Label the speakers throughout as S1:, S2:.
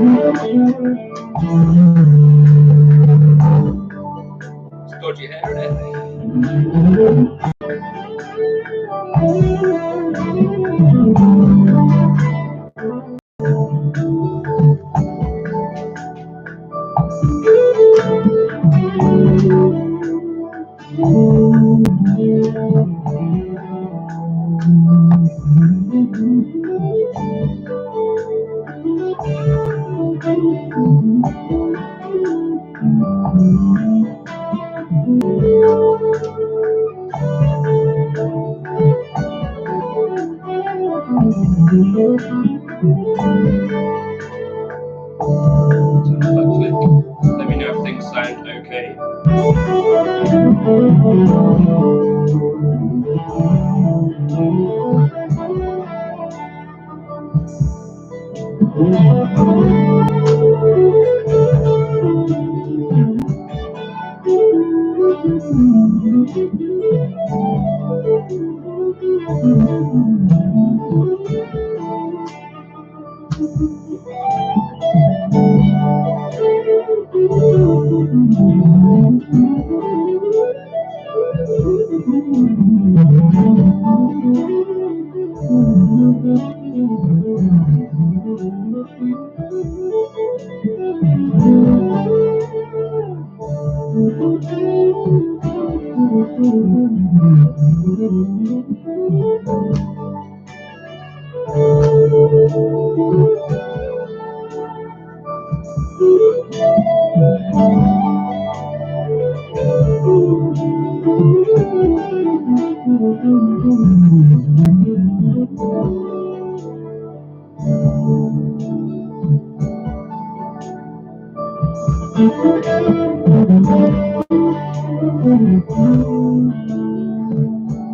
S1: It's dodgy hair, isn't it? Let me know if things sound okay.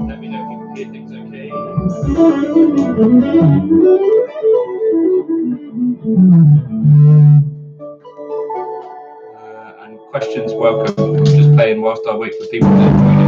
S1: Let me know if you can hear things okay. And questions welcome. I'm just playing whilst I wait for people to join in.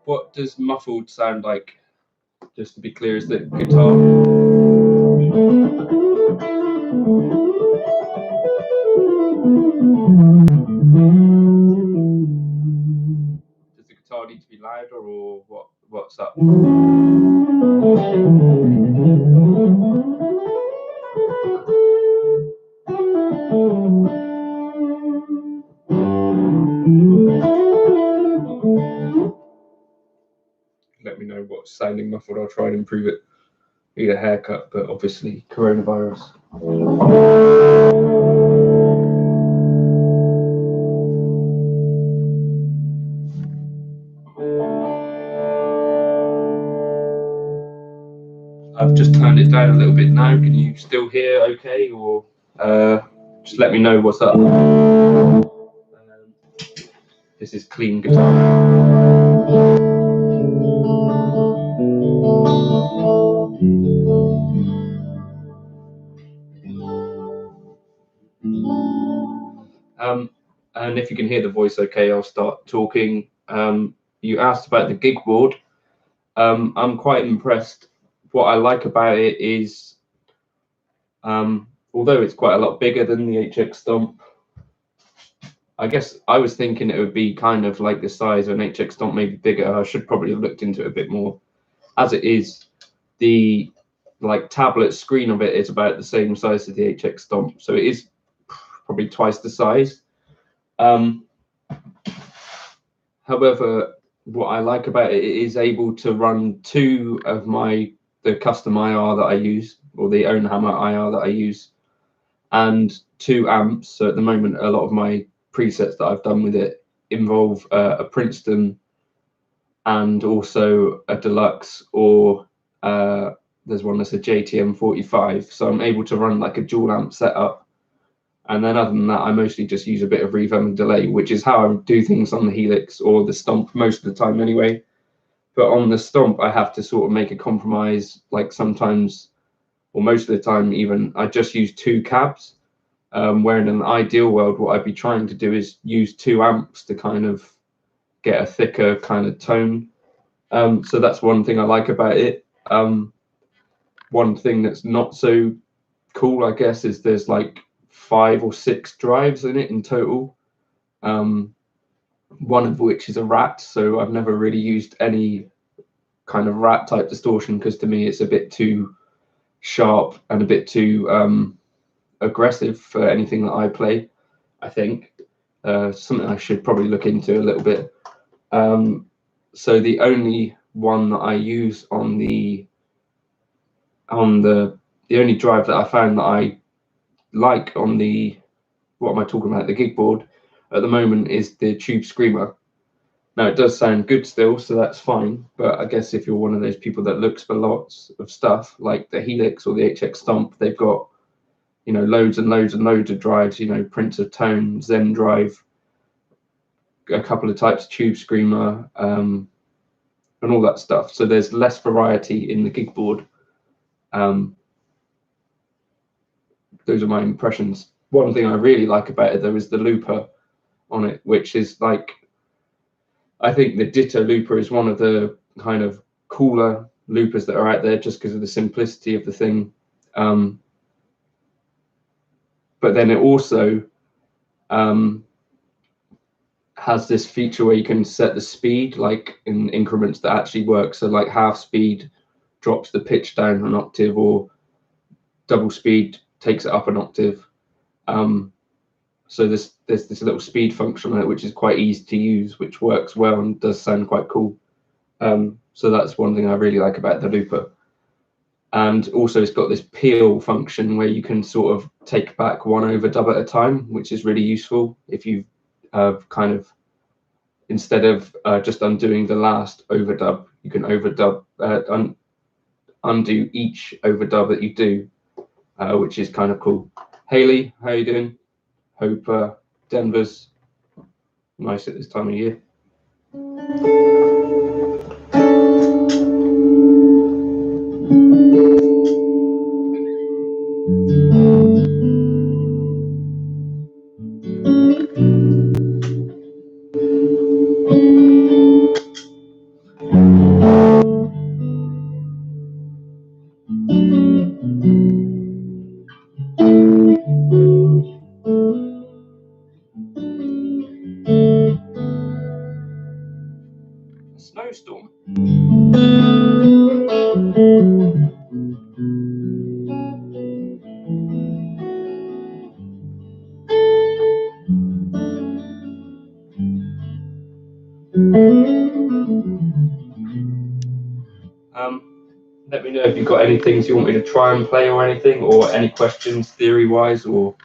S1: What does muffled sound like? Just to be clear, is the guitar? Does the guitar need to be louder, or what's up? Let me know what's sounding muffled. I'll try and improve it. Need a haircut, but obviously coronavirus. I've just turned it down a little bit now. Can you still hear okay, or just let me know what's up? This is clean guitar. And if you can hear the voice okay, I'll start talking. You asked about the gig board. I'm quite impressed. What I like about it is, although it's quite a lot bigger than the HX Stomp, I guess I was thinking it would be kind of like the size of an HX Stomp, maybe bigger. I should probably have looked into it a bit more. As it is, the like tablet screen of it is about the same size as the HX Stomp, so it is probably twice the size. However, what I like about it, it is able to run two of the custom IR that I use, or the own hammer IR that I use, and two amps. So at the moment, a lot of my presets that I've done with it involve a Princeton and also a Deluxe, or there's one that's a JTM 45. So I'm able to run like a dual amp setup. And then other than that, I mostly just use a bit of reverb and delay, which is how I do things on the Helix or the Stomp most of the time anyway. But on the Stomp, I have to sort of make a compromise. Like sometimes, or most of the time even, I just use two cabs. Where in an ideal world, what I'd be trying to do is use two amps to kind of get a thicker kind of tone. So that's one thing I like about it. One thing that's not so cool, I guess, is there's like 5 or 6 drives in it in total. One of which is a rat, so I've never really used any kind of rat type distortion, because to me it's a bit too sharp and a bit too aggressive for anything that I play. I think something I should probably look into a little bit. So the only one that I use on the only drive that I found that I like on the, what am I talking about, the gig board at the moment, is the Tube Screamer. Now it does sound good still, so that's fine, but I guess if you're one of those people that looks for lots of stuff like the Helix or the HX Stomp, they've got, you know, loads and loads and loads of drives, you know, Prince of Tone, Zen Drive, a couple of types of Tube Screamer, and all that stuff. So there's less variety in the gig board. Those are my impressions. One thing I really like about it though is the looper on it, which is like, I think the Ditto looper is one of the kind of cooler loopers that are out there, just because of the simplicity of the thing. But then it also has this feature where you can set the speed like in increments that actually work. So like half speed drops the pitch down an octave, or double speed takes it up an octave. So there's this little speed function on it, which is quite easy to use, which works well and does sound quite cool. So that's one thing I really like about the looper. And also it's got this peel function where you can sort of take back one overdub at a time, which is really useful if you kind of, instead of just undoing the last overdub, you can overdub, undo each overdub that you do, which is kind of cool. Haley, how you doing? Hope Denver's nice at this time of year. Snowstorm. Let me know if you've got any things you want me to try and play or anything, or any questions theory wise or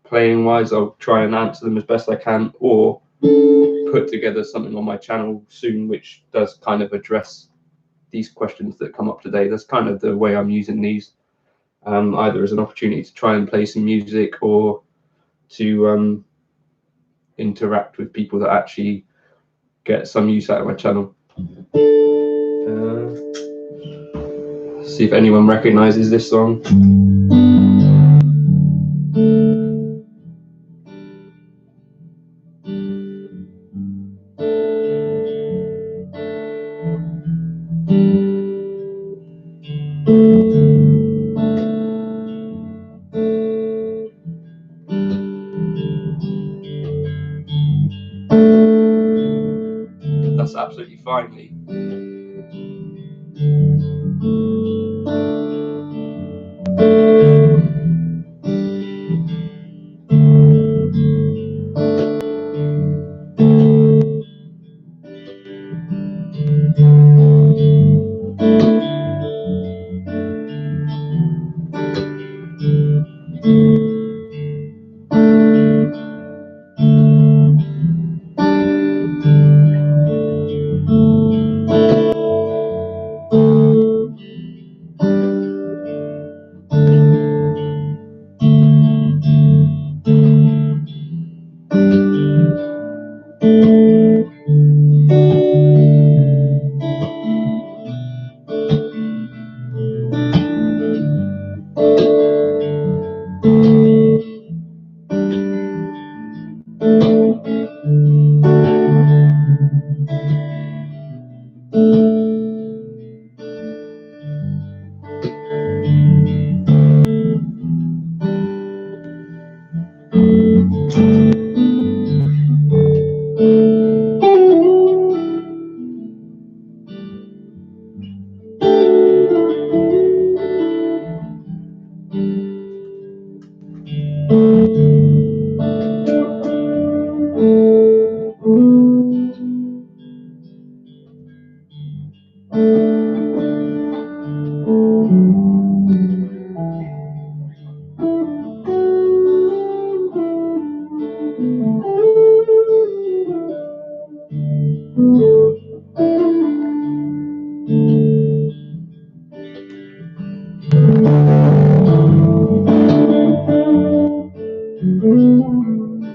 S1: playing wise. I'll try and answer them as best I can, or put together something on my channel soon which does kind of address these questions that come up today. That's kind of the way I'm using these, either as an opportunity to try and play some music, or to interact with people that actually get some use out of my channel. See if anyone recognizes this song. That's absolutely fine, Lee.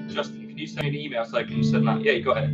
S1: Justin, can you send me an email so I can send that? Yeah, you got it.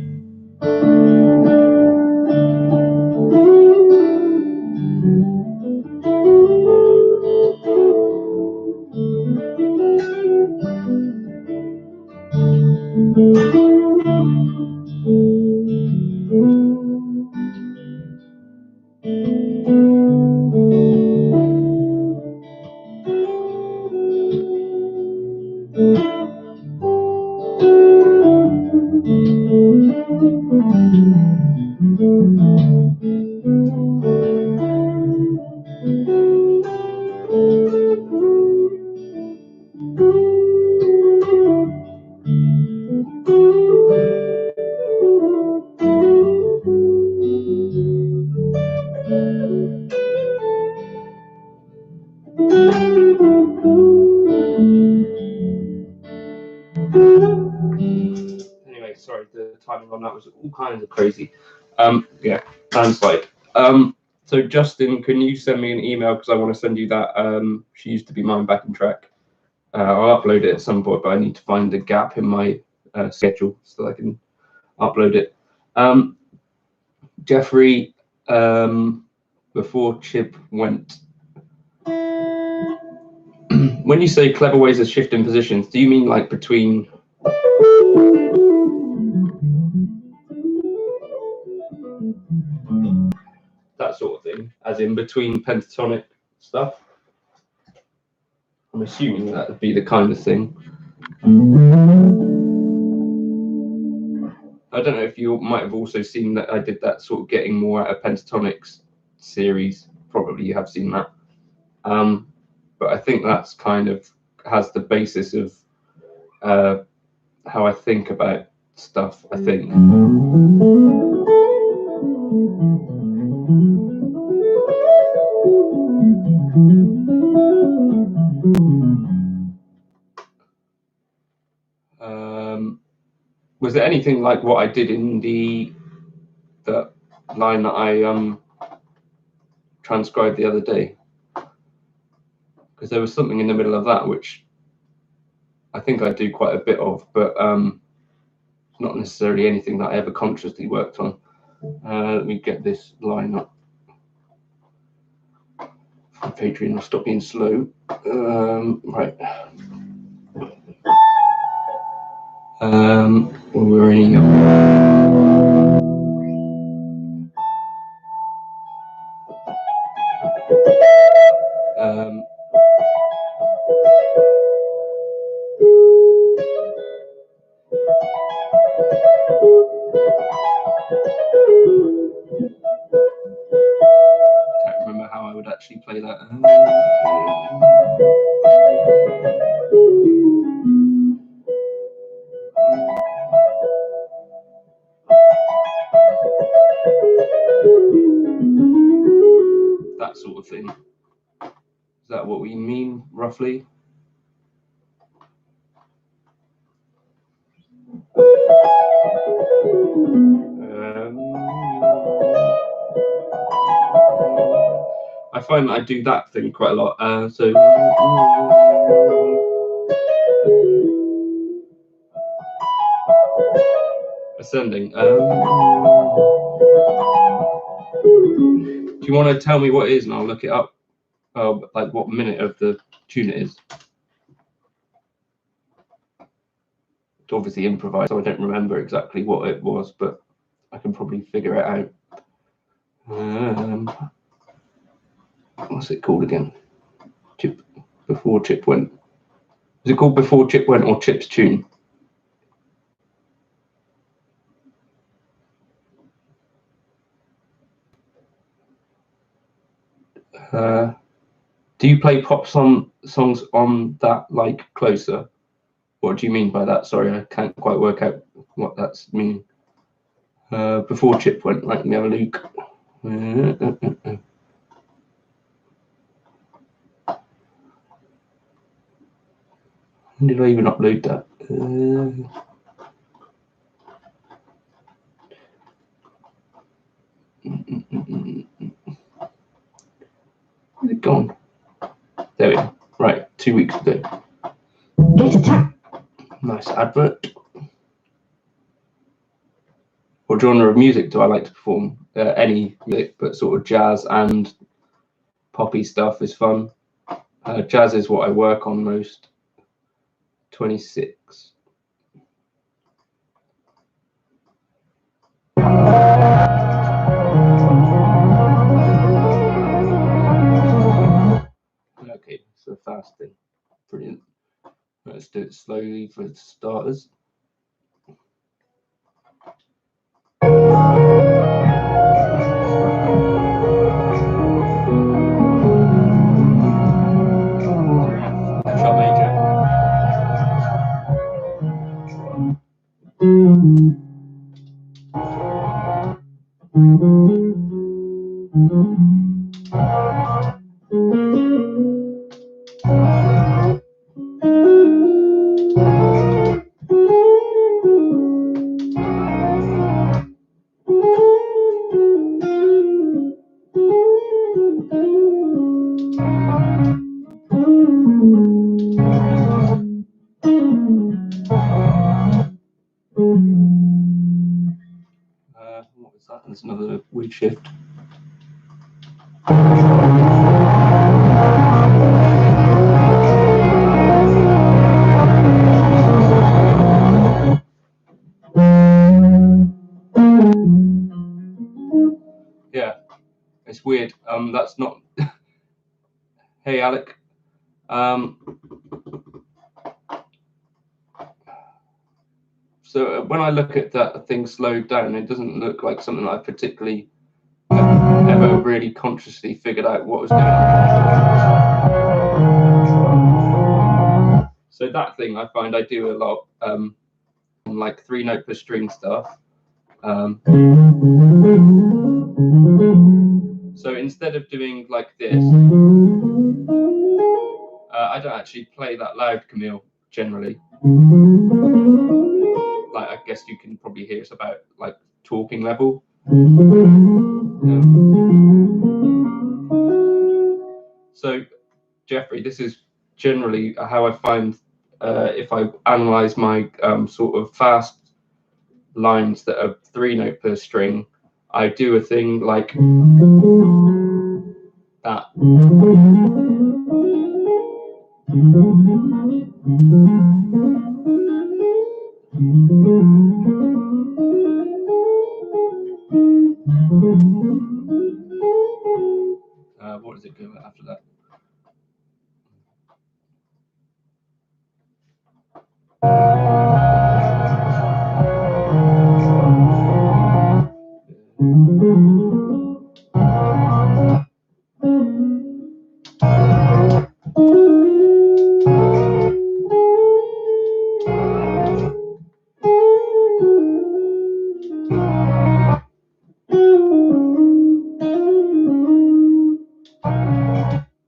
S1: Anyway, sorry, the timing on that was all kinds of crazy. Yeah, landslide. So Justin, can you send me an email because I want to send you that? She used to be mine backing track. I'll upload it at some point, but I need to find a gap in my schedule so that I can upload it. Jeffrey, before Chip went, when you say clever ways of shifting positions, do you mean like between? That sort of thing, as in between pentatonic stuff? I'm assuming that would be the kind of thing. I don't know if you might have also seen that I did that sort of getting more out of pentatonics series. Probably you have seen that. But I think that's kind of has the basis of how I think about stuff, I think. Was there anything like what I did in the line that I transcribed the other day? Because there was something in the middle of that which I think I do quite a bit of, but not necessarily anything that I ever consciously worked on. Let me get this line up. Patreon will stop being slow. Right. We're in can't remember how I would actually play that. That sort of thing. Is that what we mean, roughly? I find that I do that thing quite a lot. So ascending. Do you want to tell me what it is, and I'll look it up? Like what minute of the tune it is. It's obviously improvised, so I don't remember exactly what it was, but I can probably figure it out. What's it called again? Before Chip Went. Is it called Before Chip Went or Chip's Tune? Do you play pop songs on that, like Closer? What do you mean by that? Sorry, I can't quite work out what that's meaning. Before Chip Went, right? Let me have a look. When did I even upload that? Where's it gone? There we are. Right, 2 weeks ago. Nice advert. What genre of music do I like to perform? Any music, but sort of jazz and poppy stuff is fun. Jazz is what I work on most. 26. Okay, so fast thing. Brilliant. Let's do it slowly for starters. Sharp major. What was that? There's another weird shift. Yeah, it's weird. That's not. Hey, Alec. So when I look at that thing slowed down, it doesn't look like something that I particularly ever really consciously figured out what was going on. So that thing I find I do a lot, on like 3-note per string stuff. So instead of doing like this, I don't actually play that loud, Camille, generally. Like, I guess you can probably hear it's about like talking level. So, Jeffrey, this is generally how I find if I analyze my sort of fast lines that are 3-note per string, I do a thing like that. What does it go after that?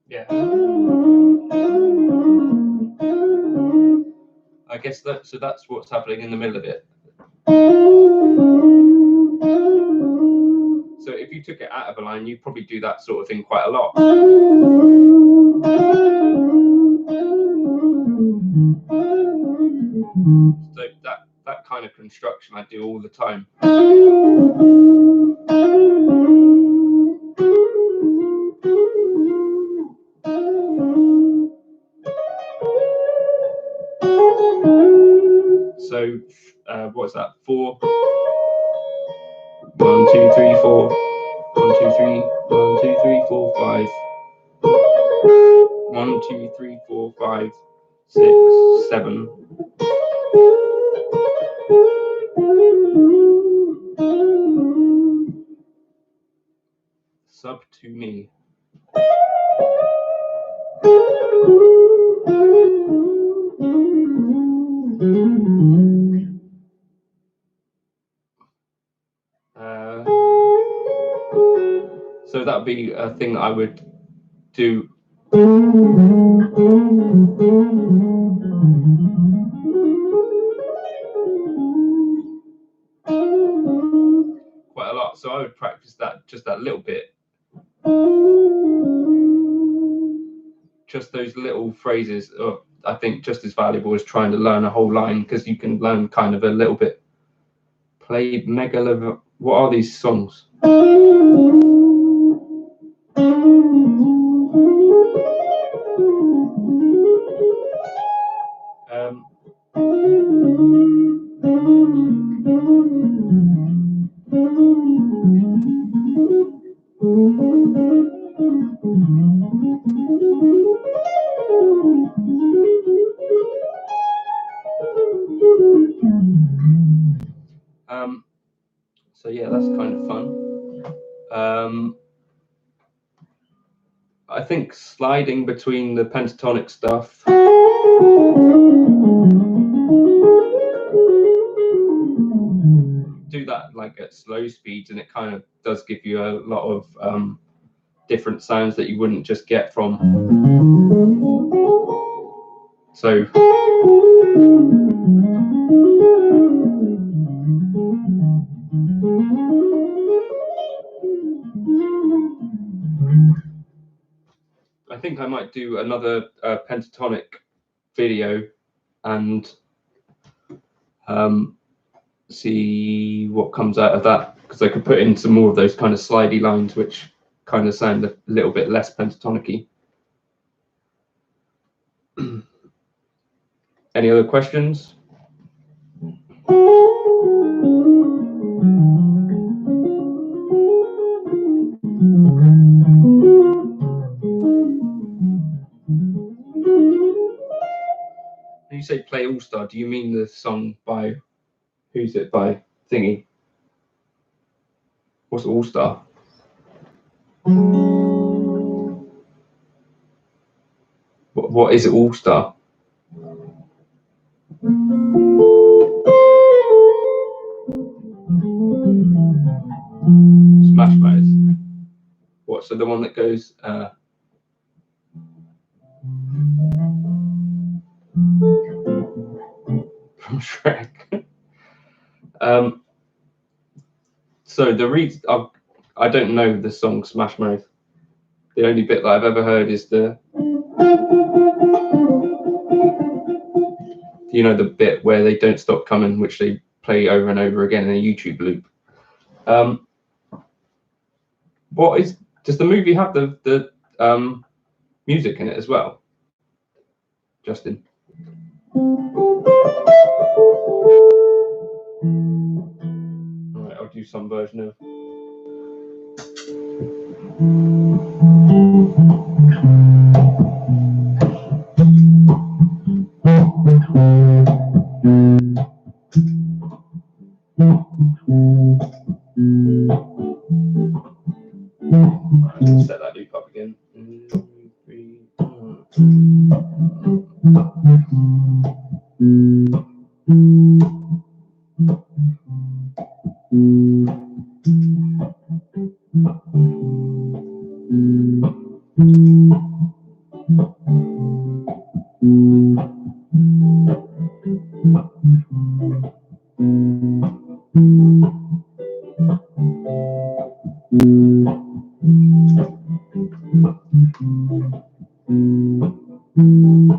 S1: Yeah. I guess that's what's happening in the middle of it. So if you took it out of a line, you'd probably do that sort of thing quite a lot. So that kind of construction I do all the time. So what's that? 4. 1, 2, 3, 4. 1, 2, 3. 1, 2, 3, 4, 5. 1, 2, 3, 4, 5, 6, 7. Sub to me. So that would be a thing I would do. Quite a lot. So I would practice that, just that little bit. Just those little phrases are, I think, just as valuable as trying to learn a whole line, because you can learn kind of a little bit. Play Megalo. What are these songs? So yeah, that's kind of fun. I think sliding between the pentatonic stuff. Do that like at slow speeds, and it kind of does give you a lot of different sounds that you wouldn't just get from. So I think I might do another pentatonic video and see what comes out of that, because I could put in some more of those kind of slidey lines which kind of sound a little bit less pentatonic-y. Any other questions? When you say play All Star, do you mean the song by, who's it by, thingy? What's All Star? What is it, All Star? Smash Mouth. What? So the one that goes. From Shrek. So the reason I don't know the song Smash Mouth. The only bit that I've ever heard is the, you know, the bit where they don't stop coming, which they play over and over again in a YouTube loop. What is, does the movie have the music in it as well, Justin? All right, I'll do some version of. Set that loop up again. 2, 3, 4.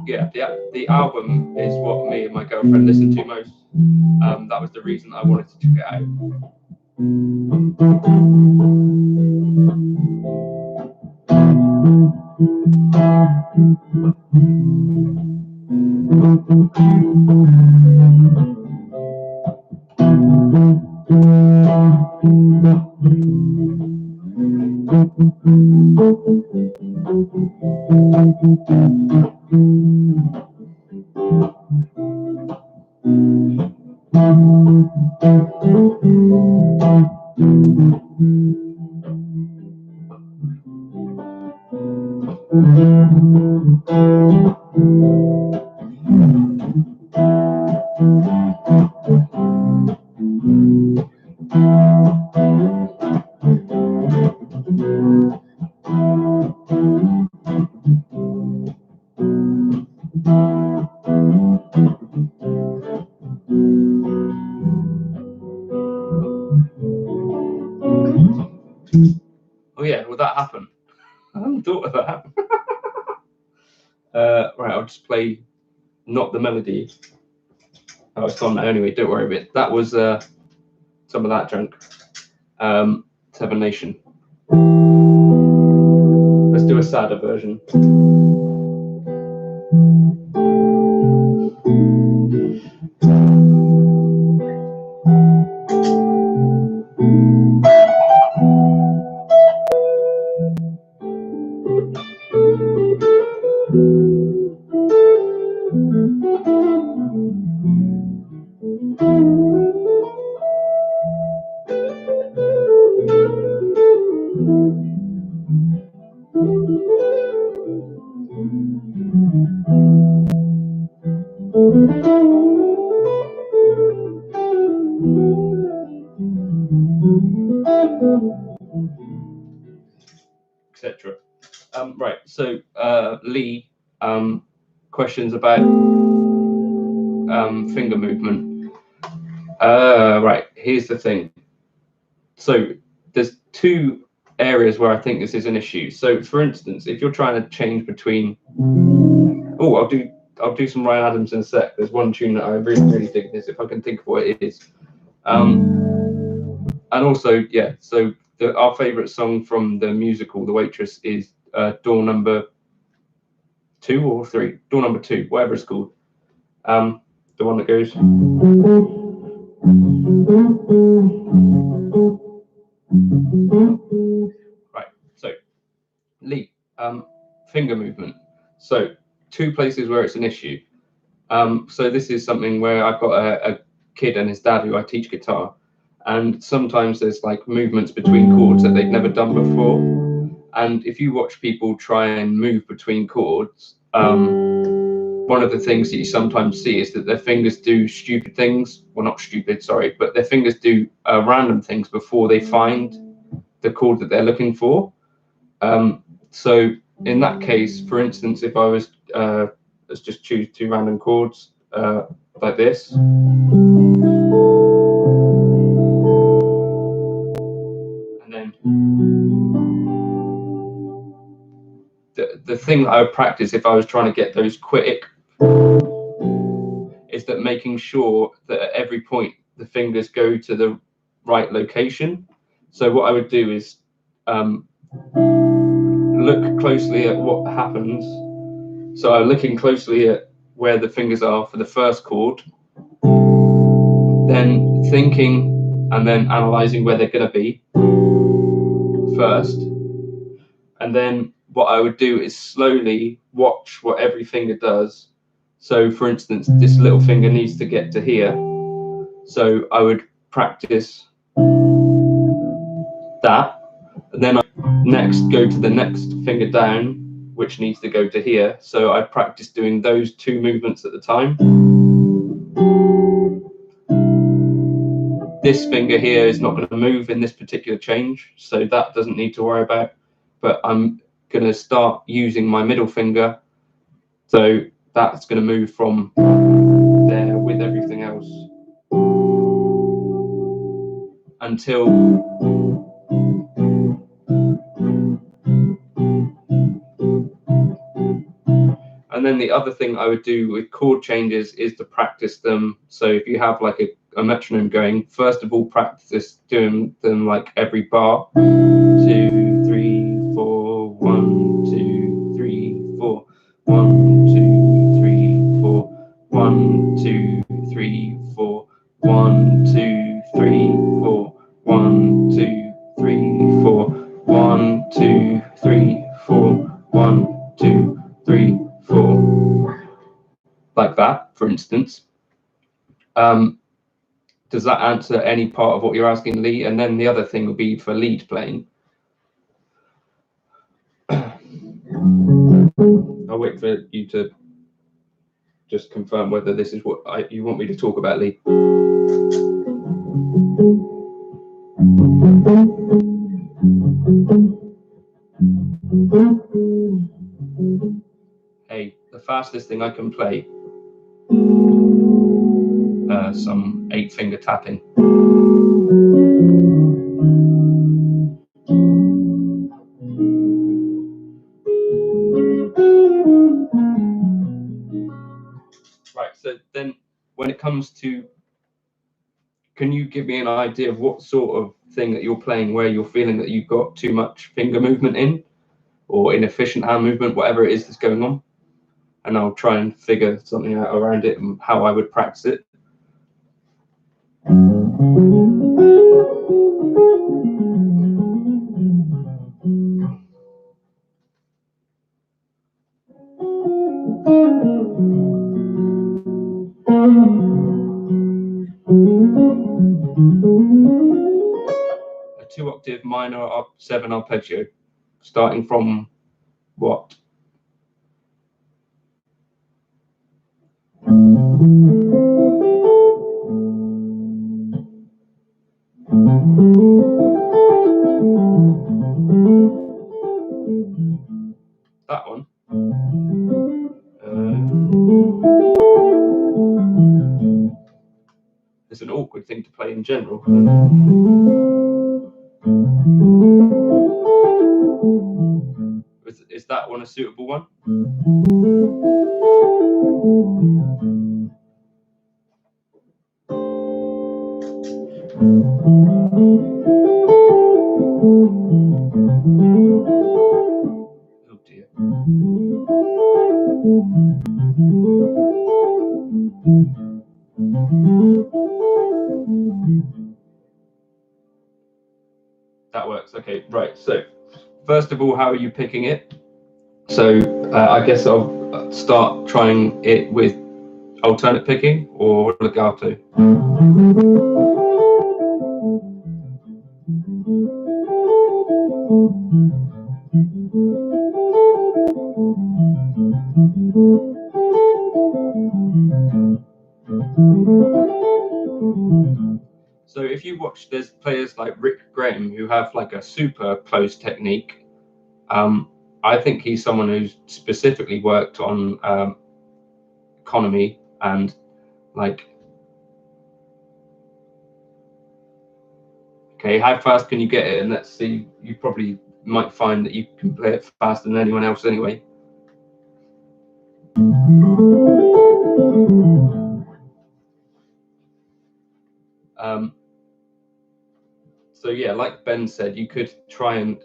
S1: yeah, the album is what me and my girlfriend listen to most. That was the reason I wanted to check it out. Oh yeah, will that happen? I hadn't thought of that. Right, I'll just play not the melody. Oh, it's gone now anyway, don't worry about it. That was some of that junk. Seven Nation. Let's do a sadder version. Etc. Right, so Lee, questions about finger movement. Right, here's the thing. So there's two areas where I think this is an issue. So for instance, if you're trying to change between, oh, I'll do some Ryan Adams in a sec. There's one tune that I really dig this, if I can think of what it is. And also, yeah, so our favourite song from the musical The Waitress is Door Number 2 or 3, Door Number 2, whatever it's called. The one that goes. Right, so Lee, finger movement. So two places where it's an issue. So this is something where I've got a kid and his dad who I teach guitar, and sometimes there's like movements between chords that they've never done before. And if you watch people try and move between chords, one of the things that you sometimes see is that their fingers do stupid things. Well, not stupid, sorry, but their fingers do random things before they find the chord that they're looking for. So in that case, for instance, if I was, let's just choose two random chords like this. And then the thing that I would practice if I was trying to get those quick is that making sure that at every point the fingers go to the right location. So what I would do is look closely at what happens. So I'm looking closely at where the fingers are for the first chord, then thinking and then analysing where they're going to be first. And then what I would do is slowly watch what every finger does. So for instance, this little finger needs to get to here. So I would practice that. And then I next go to the next finger down, which needs to go to here. So I practice doing those two movements at the time. This finger here is not going to move in this particular change, so that doesn't need to worry about. But I'm going to start using my middle finger. So that's going to move from there with everything else until and then the other thing I would do with chord changes is to practice them. So if you have like a metronome going, first of all, practice doing them like every bar. 2, 3, 4, 1, 2, 3, 4, 1, 2, 3, 4, 1, 2, 3, 4, 1, 2, 3, 4, 1, 2, 3, 4, 1, 2, 3, 4, 1, 2, 3, 4. Like that, for instance. Does that answer any part of what you're asking, Lee? And then the other thing would be for lead playing. I'll wait for you to just confirm whether this is what you want me to talk about, Lee. Hey, the fastest thing I can play, some 8-finger tapping. Right, so then when it comes to, can you give me an idea of what sort of thing that you're playing where you're feeling that you've got too much finger movement in, or inefficient hand movement, whatever it is that's going on? And I'll try and figure something out around it and how I would practice it. A 2-octave minor 7 arpeggio, starting from what? That one. It's an awkward thing to play in general. Is that one a suitable one? Oh dear. That works. Okay, right. So first of all, how are you picking it? So I guess I'll start trying it with alternate picking or legato. So if you watch, there's players like Rick Graham who have like a super close technique. I think he's someone who's specifically worked on economy and like, okay, how fast can you get it? And let's see, you probably might find that you can play it faster than anyone else anyway. So yeah, like Ben said, you could try and,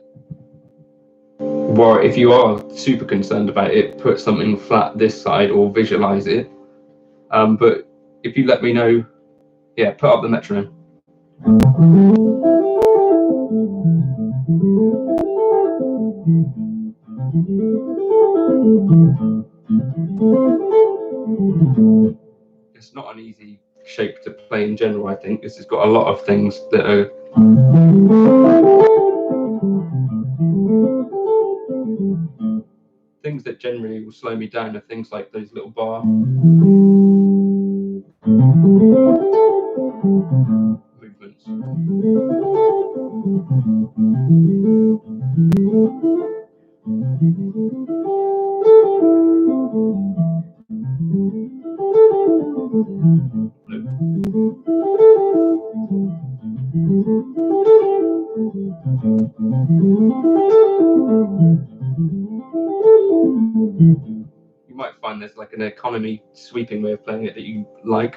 S1: well, if you are super concerned about it, put something flat this side or visualize it. But if you let me know, yeah, put up the metronome. It's not an easy shape to play in general, I think, because it's got a lot of things that are things that generally will slow me down, are things like those little bar movements. You might find economy sweeping way of playing it that you like.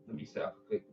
S1: Let me set up a quick.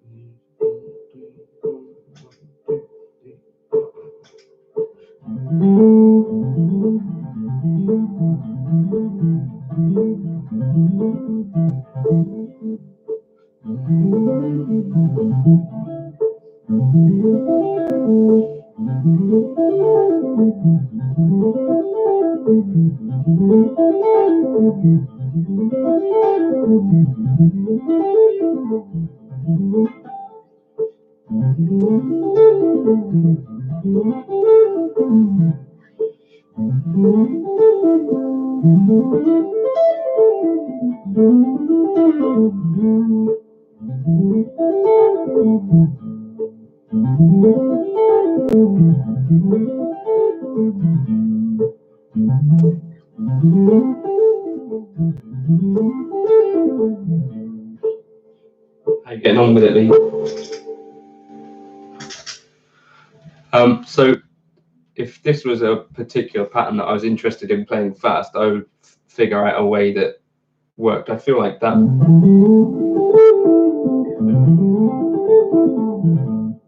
S1: How you getting on with it, Lee? So if this was a particular pattern that I was interested in playing fast, I would figure out a way that worked. I feel like that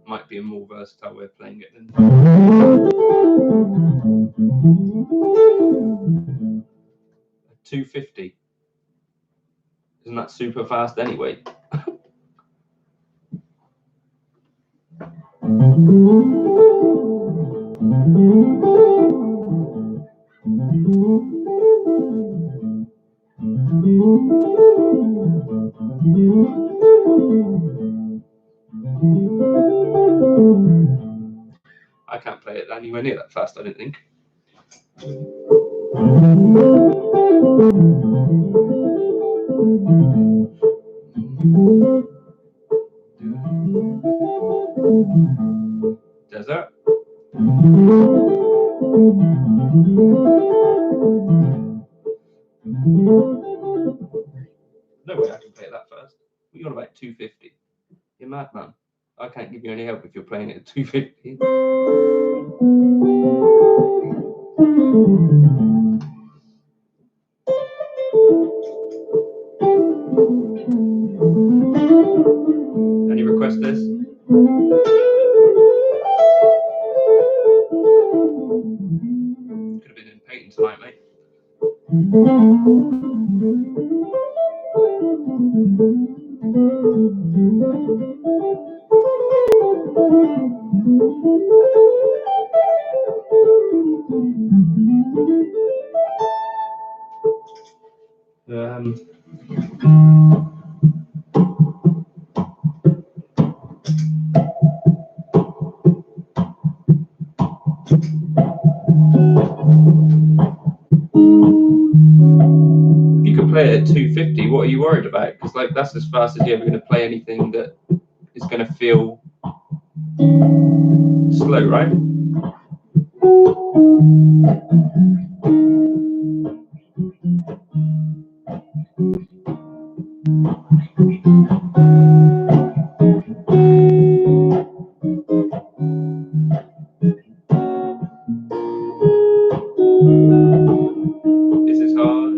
S1: might be a more versatile way of playing it than 250. Isn't that super fast anyway? I can't play it anywhere near that fast, I don't think. Does that? No way I can play it that fast. What are you on about 250? You're mad, man. I can't give you any help if you're playing it at 250. Any request this? Could have been in painting tonight, mate. If you could play it at 250, what are you worried about? Because like that's as fast as you're ever going to play anything that is going to feel slow, right? This is hard.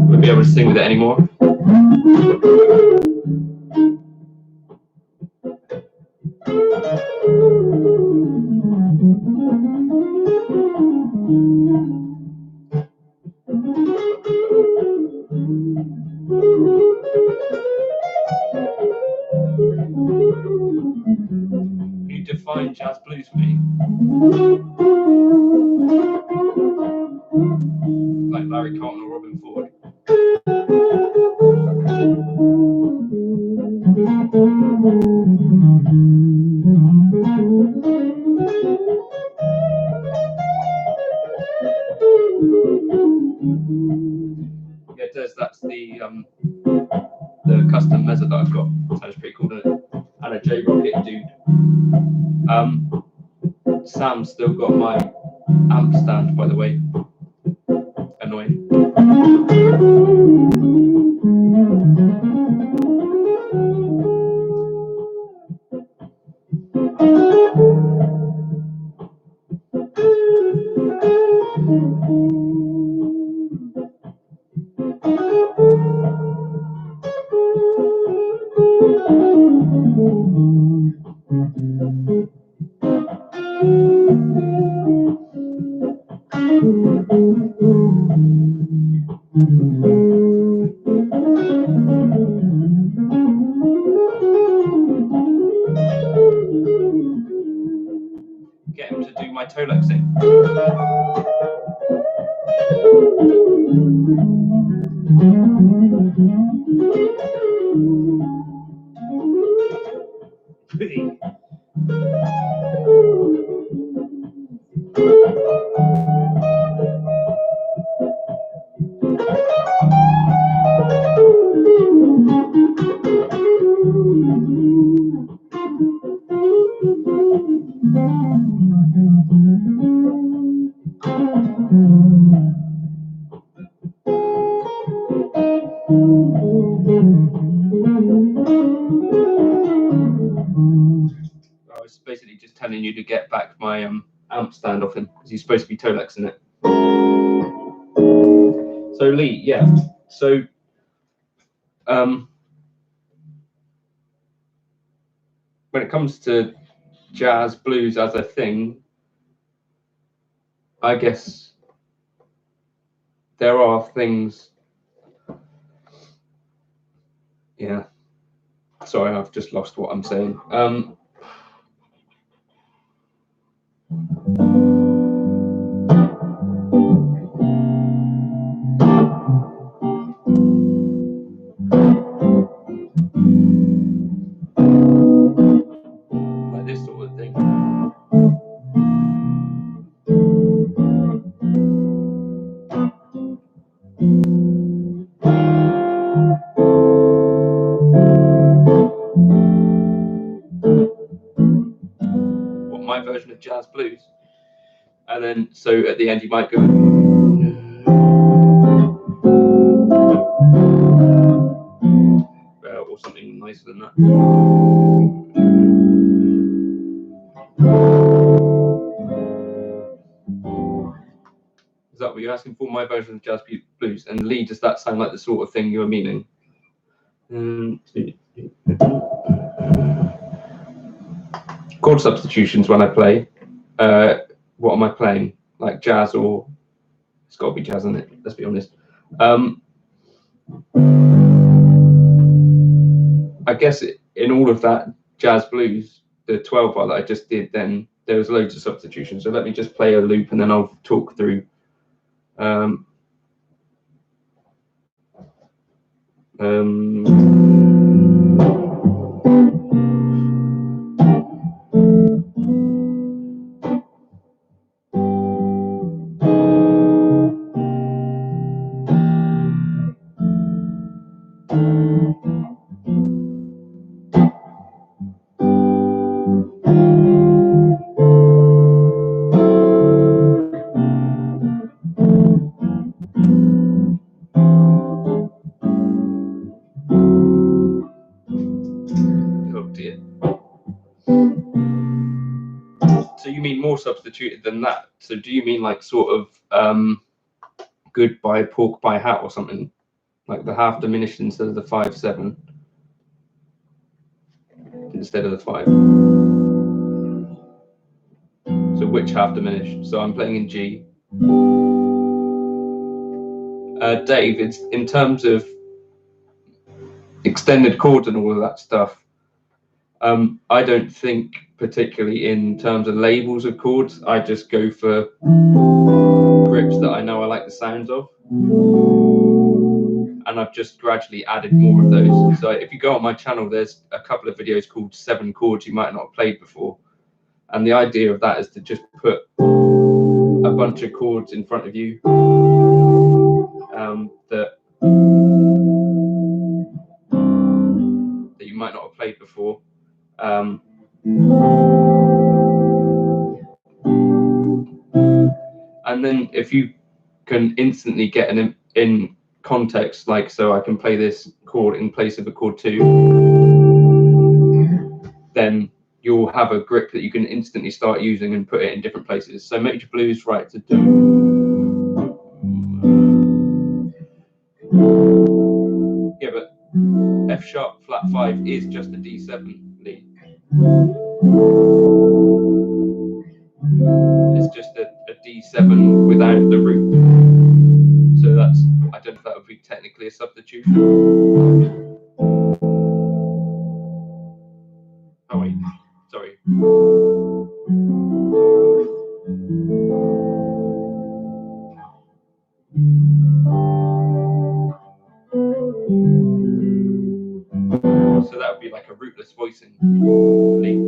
S1: Won't be able to sing with it anymore. Can you define jazz blues for me? Like Larry Carlton or Robin Ford? Yeah, it does. That's the custom mezzo that I've got. Sounds pretty cool, doesn't it? And a J Rocket dude. Sam's still got my amp stand, by the way. Annoying. Get him to do my tolexing. I was basically just telling you to get back my amp stand off him because he's supposed to be tolexing it. So Lee, yeah. So when it comes to jazz blues as a thing, I guess there are things. Yeah. Sorry, I've just lost what I'm saying. Like this sort of thing. What my version of jazz blues. And then, so at the end, you might go, or something nicer than that. Is that what you're asking for? My version of jazz blues? And Lee, does that sound like the sort of thing you're meaning? Chord substitutions when I play. What am I playing? Like jazz or It's got to be jazz, isn't it? Let's be honest. I guess in all of that jazz blues, the 12 bar that I just did, then there was loads of substitutions. So let me just play a loop and then I'll talk through. Oh dear. So you mean more substituted than that? So do you mean like sort of goodbye pork pie hat or something, like the half diminished instead of the 5/7 instead of the 5? So which half diminished? So I'm playing in G. Dave, it's in terms of extended chords and all of that stuff. I don't think particularly in terms of labels of chords. I just go for grips that I know I like the sounds of, and I've just gradually added more of those. So if you go on my channel, there's a couple of videos called 7 chords you might not have played before, and the idea of that is to just put a bunch of chords in front of you that you might not have played before. And then if you can instantly get an in context, like, so I can play this chord in place of a chord 2, then you'll have a grip that you can instantly start using and put it in different places. So major blues, right, to do. Yeah, but F sharp flat 5 is just a D7 lead. It's just a D7 without the root. So that's, I don't know if that would be technically a substitution. Oh wait, sorry. So that would be like a rootless voicing lead.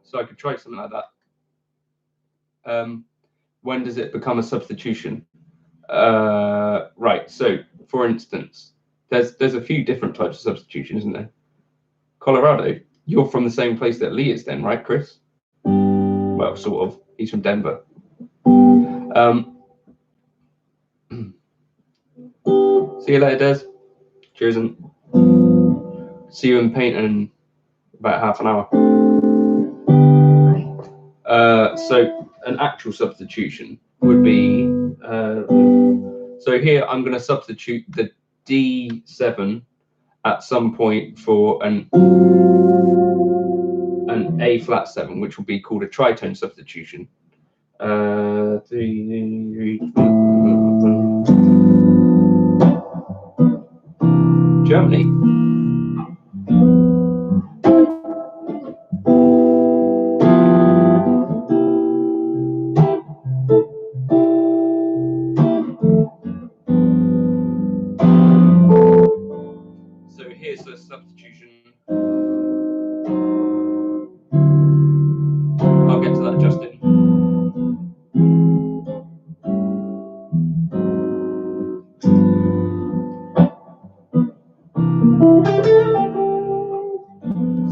S1: So I could try something like that. When does it become a substitution? Right, so for instance, there's a few different types of substitution, isn't there? Colorado, you're from the same place that Lee is then, right, Chris? Well, sort of. He's from Denver. See you later, Des. Cheers, and see you in paint in about half an hour. So an actual substitution would be, so here I'm going to substitute the D7 at some point for an A flat 7, which will be called a tritone substitution. Germany. So here's the substitution. I'll get to that, Justin.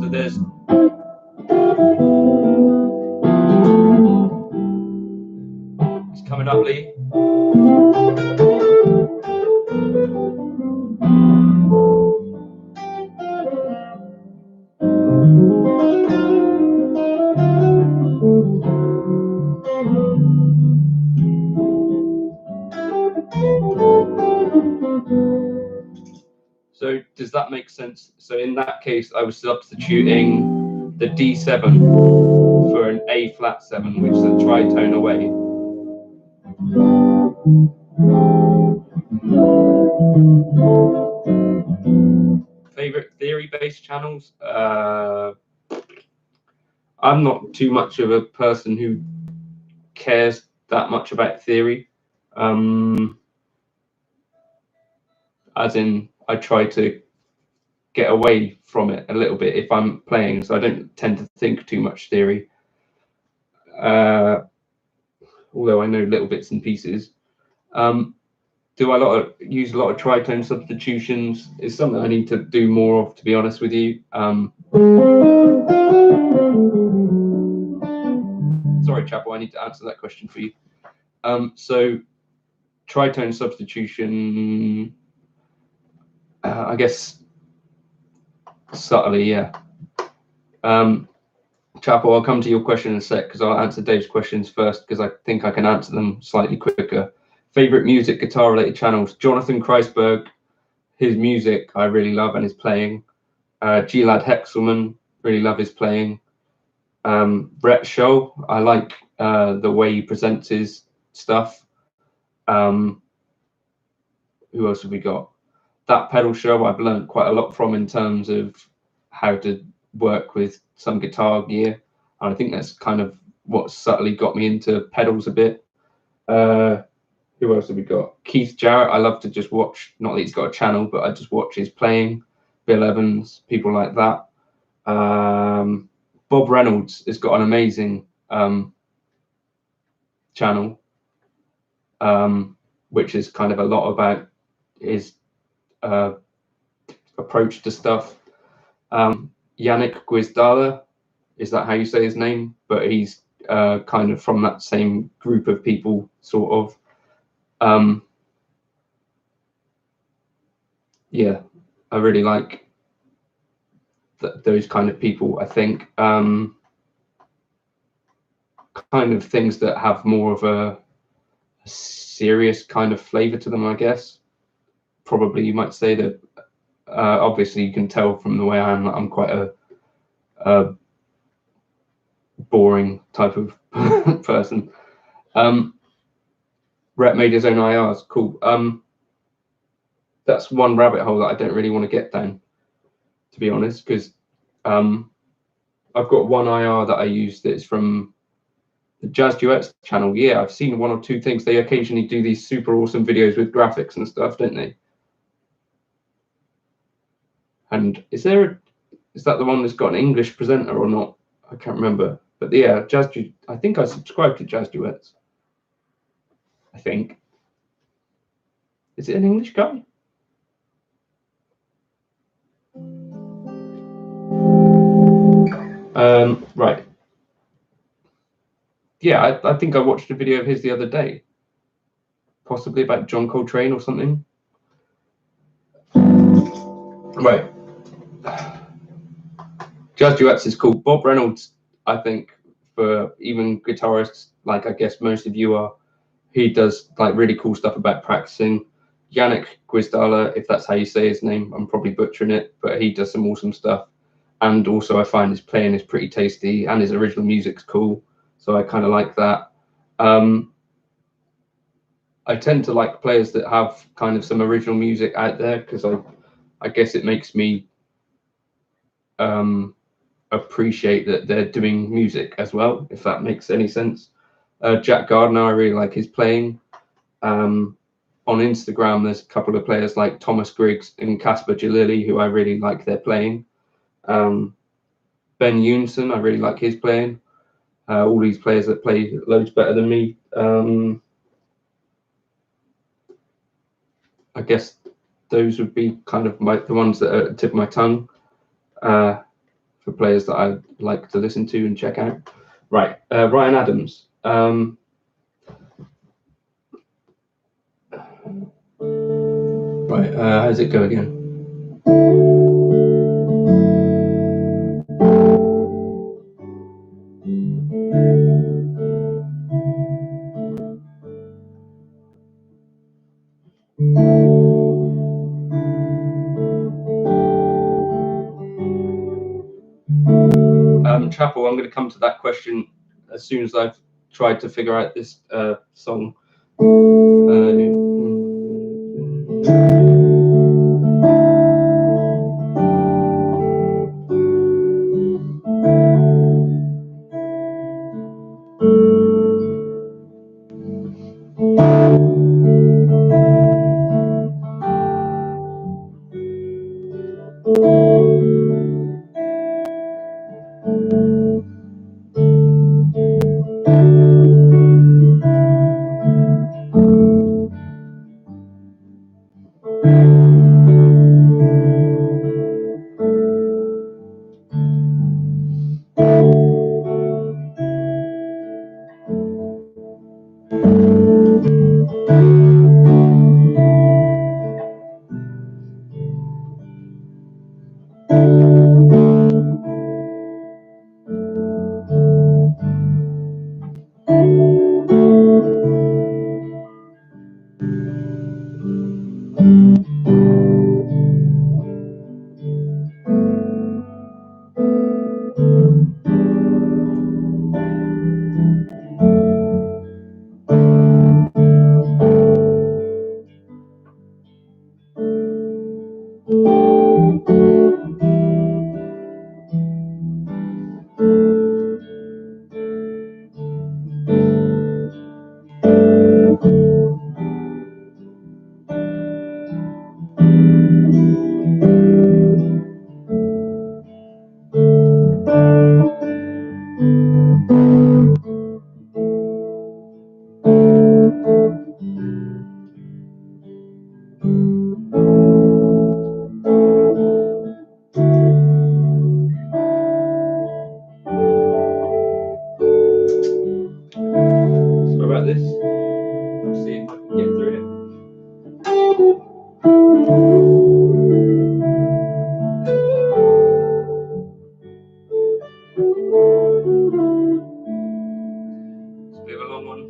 S1: So there's it's coming up, Lee. So does that make sense? So in that case, I was substituting the D7 for an A flat 7, which is a tritone away. Favorite theory-based channels? I'm not too much of a person who cares that much about theory. As in, I try to get away from it a little bit if I'm playing, so I don't tend to think too much theory. Although I know little bits and pieces. Do I use a lot of tritone substitutions? It's something I need to do more of, to be honest with you. Sorry, Chapel, I need to answer that question for you. So tritone substitution, I guess subtly, yeah. Chapel, I'll come to your question in a sec because I'll answer Dave's questions first because I think I can answer them slightly quicker. Favorite music, guitar related channels? Jonathan Kreisberg, his music I really love and his playing. Gilad Hexelman, really love his playing. Brett Show, I like the way he presents his stuff. Who else have we got? That Pedal Show I've learned quite a lot from in terms of how to work with some guitar gear. And I think that's kind of what subtly got me into pedals a bit. Who else have we got? Keith Jarrett, I love to just watch, not that he's got a channel, but I just watch his playing. Bill Evans, people like that. Bob Reynolds has got an amazing channel, which is kind of a lot about his approach to stuff. Yannick Guizdala, is that how you say his name? But he's kind of from that same group of people, sort of. Yeah, I really like those kind of people, I think. Kind of things that have more of a serious kind of flavor to them, I guess. Probably you might say that. Obviously, you can tell from the way I am that I'm quite a boring type of person. Rhett made his own IRs. Cool. That's one rabbit hole that I don't really want to get down, to be honest, because I've got one IR that I use that's from the Jazz Duets channel. Yeah, I've seen one or two things. They occasionally do these super awesome videos with graphics and stuff, don't they? And is that the one that's got an English presenter or not? I can't remember. But yeah, I think I subscribe to Jazz Duets. I think. Is it an English guy? Right. Yeah, I think I watched a video of his the other day. Possibly about John Coltrane or something. Right. Jazz Duets is cool. Bob Reynolds, I think, for even guitarists, like I guess most of you are, he does like really cool stuff about practicing. Yannick Guizdala, if that's how you say his name, I'm probably butchering it, but he does some awesome stuff. And also I find his playing is pretty tasty and his original music's cool. So I kind of like that. I tend to like players that have kind of some original music out there because I guess it makes me appreciate that they're doing music as well, if that makes any sense. Jack Gardner, I really like his playing. On Instagram, there's a couple of players like Thomas Griggs and Casper Jalili who I really like their playing. Ben Younson, I really like his playing. All these players that play loads better than me. I guess those would be kind of the ones that are at the tip of my tongue for players that I like to listen to and check out. Right, Ryan Adams. Right, how does it go again? Chapel, I'm going to come to that question as soon as I've tried to figure out this song.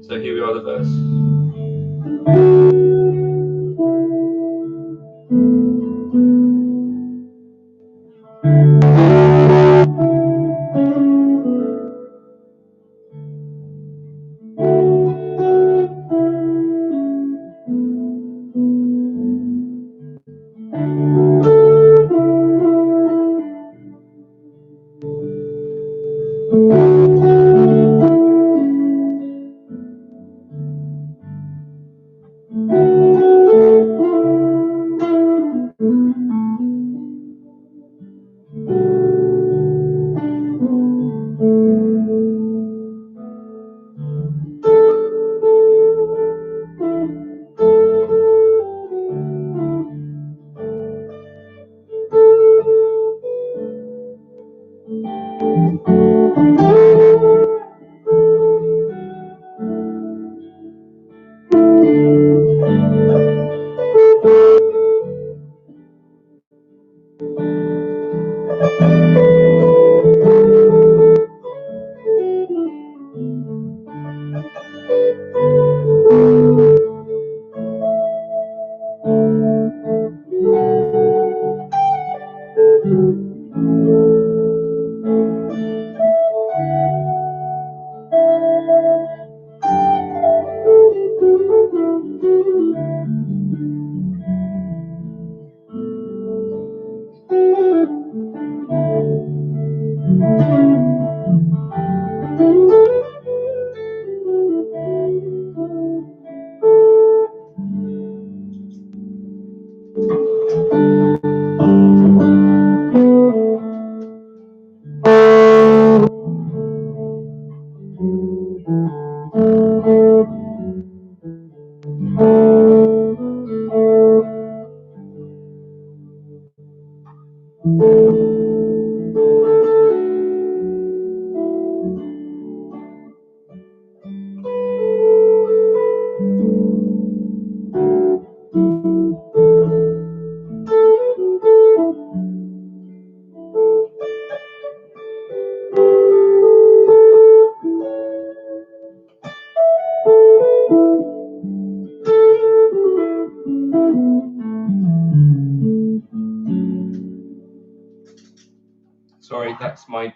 S1: So here we are, the verse. Sorry, that's my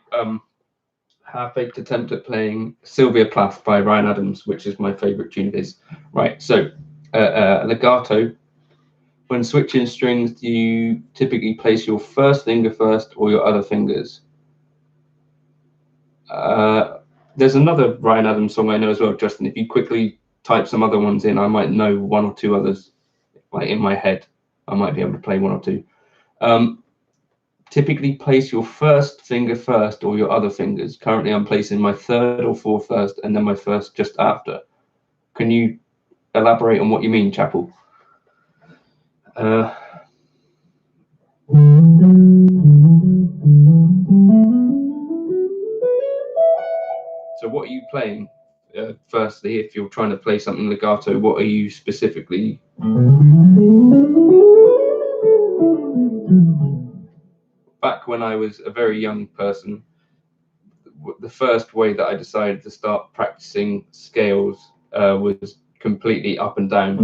S1: half-baked attempt at playing Sylvia Plath by Ryan Adams, which is my favorite tune of his. Right, so legato. When switching strings, do you typically place your first finger first or your other fingers? There's another Ryan Adams song I know as well, Justin. If you quickly type some other ones in, I might know one or two others. Like in my head, I might be able to play one or two. Typically place your first finger first or your other fingers. Currently, I'm placing my third or fourth first and then my first just after. Can you elaborate on what you mean, Chapel? So what are you playing? Firstly, if you're trying to play something legato, what are you specifically? Back when I was a very young person, the first way that I decided to start practicing scales was completely up and down.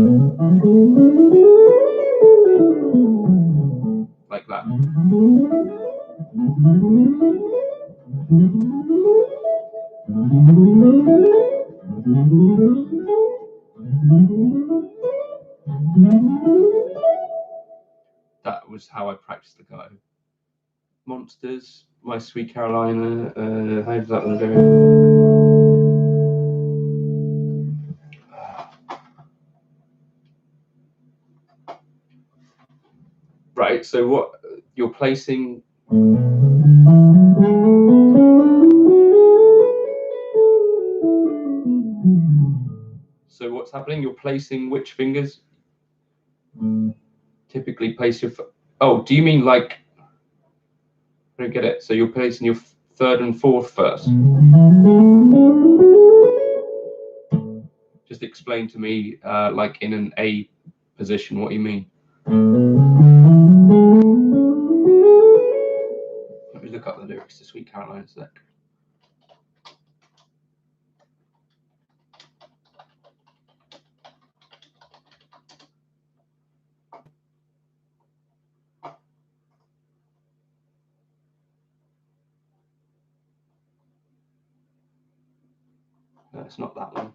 S1: Like that. That was how I practiced legato. Monsters, My Sweet Carolina, how does that one go? Right, so what you're placing. So what's happening? You're placing which fingers? Typically place your. Oh, do you mean like? I don't get it. So you're placing your third and fourth first. Just explain to me, like in an A position, what you mean. Let me look up the lyrics to Sweet Caroline a sec. No, it's not that one.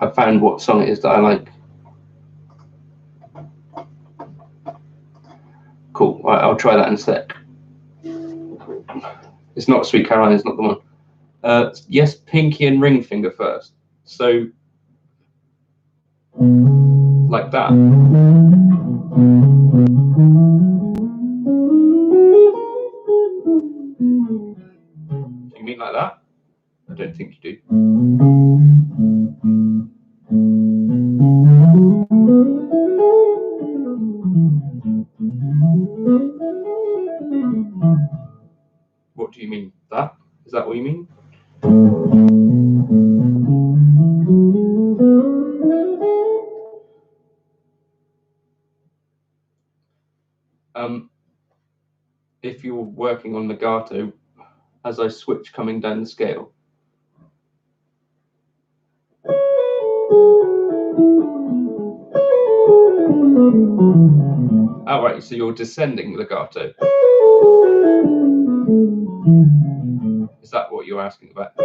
S1: I found what song it is that I like. Cool. Right, I'll try that in a sec. It's not Sweet Caroline. It's not the one. Yes, pinky and ring finger first. So, like that. You mean like that? I don't think you do. What do you mean? That? Is that what you mean? If you're working on legato, as I switch coming down the scale. Oh, right, so you're descending legato. Is that what you're asking about?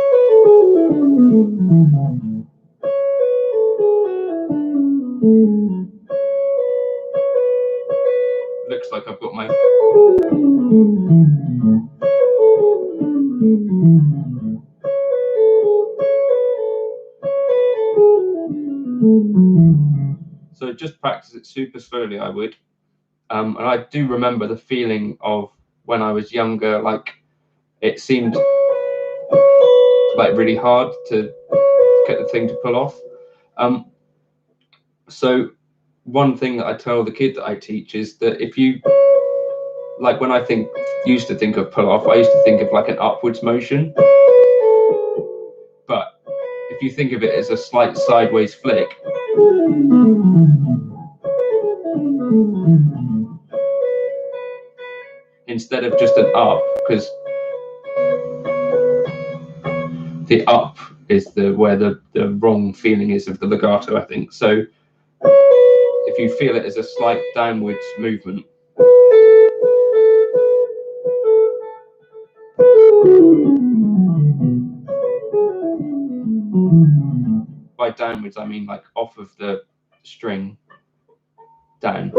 S1: Looks like I've got my. So just practice it super slowly, I would. And I do remember the feeling of when I was younger, like it seemed like really hard to get the thing to pull off. So one thing that I tell the kid that I teach is that if you, like when I used to think of pull off, I used to think of like an upwards motion. But if you think of it as a slight sideways flick, instead of just an up, because the up is where the wrong feeling is of the legato, I think. So if you feel it as a slight downwards movement, by downwards I mean like off of the string down.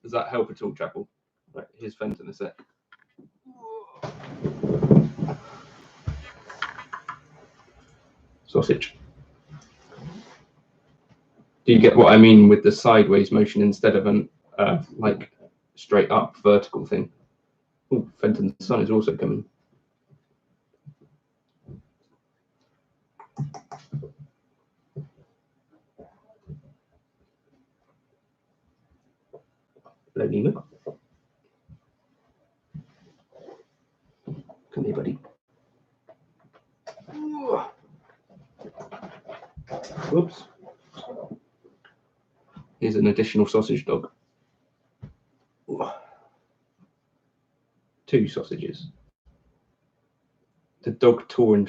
S1: Does that help at all, Chapel? Right, here's Fenton in a sec. Sausage. Do you get what I mean with the sideways motion instead of an like straight up vertical thing? Oh, Fenton's sun is also coming. Hello, Nima. Come here, buddy. Whoops. Here's an additional sausage dog. 2 sausages. The dog torn.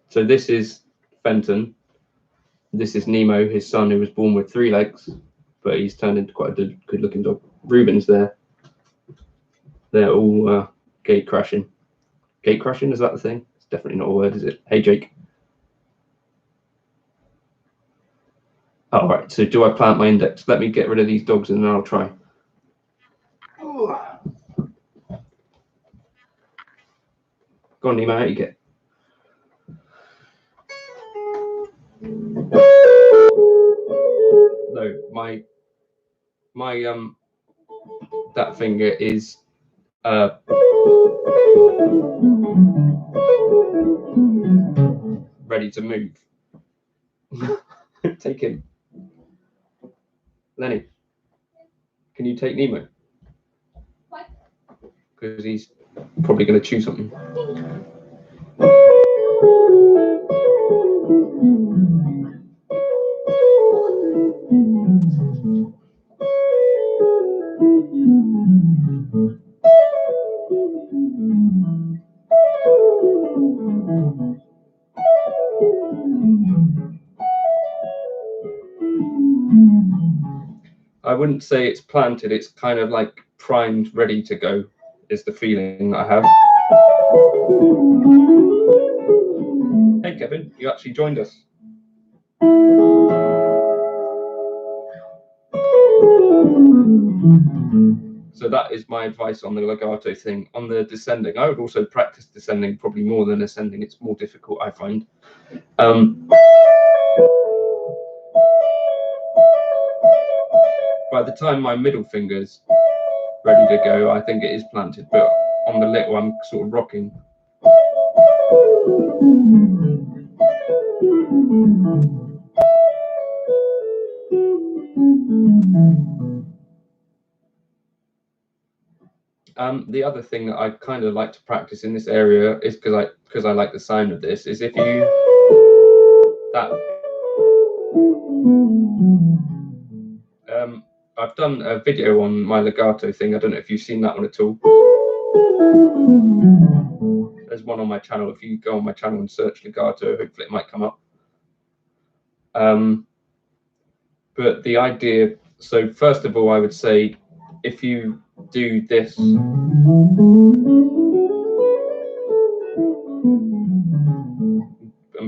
S1: So this is Fenton. This is Nemo, his son, who was born with 3 legs, but he's turned into quite a good-looking dog. Ruben's there. They're all gate crashing. Gate crashing, is that the thing? It's definitely not a word, is it? Hey, Jake. All right, so do I plant my index? Let me get rid of these dogs and then I'll try. Go on, Nemo, out you get. No, my that finger is ready to move. Take him. Lenny, can you take Nemo? What? Because he's probably going to chew something. I wouldn't say it's planted, it's kind of like primed, ready to go, is the feeling that I have. Hey Kevin, you actually joined us. So that is my advice on the legato thing. On the descending, I would also practice descending probably more than ascending. It's more difficult, I find. By the time my middle finger's ready to go, I think it is planted, but on the little, I'm sort of rocking. The other thing that I kind of like to practice in this area is because I like the sound of this, is if you I've done a video on my legato thing. I don't know if you've seen that one at all. There's one on my channel. If you go on my channel and search legato, hopefully it might come up. But the idea, so first of all, I would say if you do this and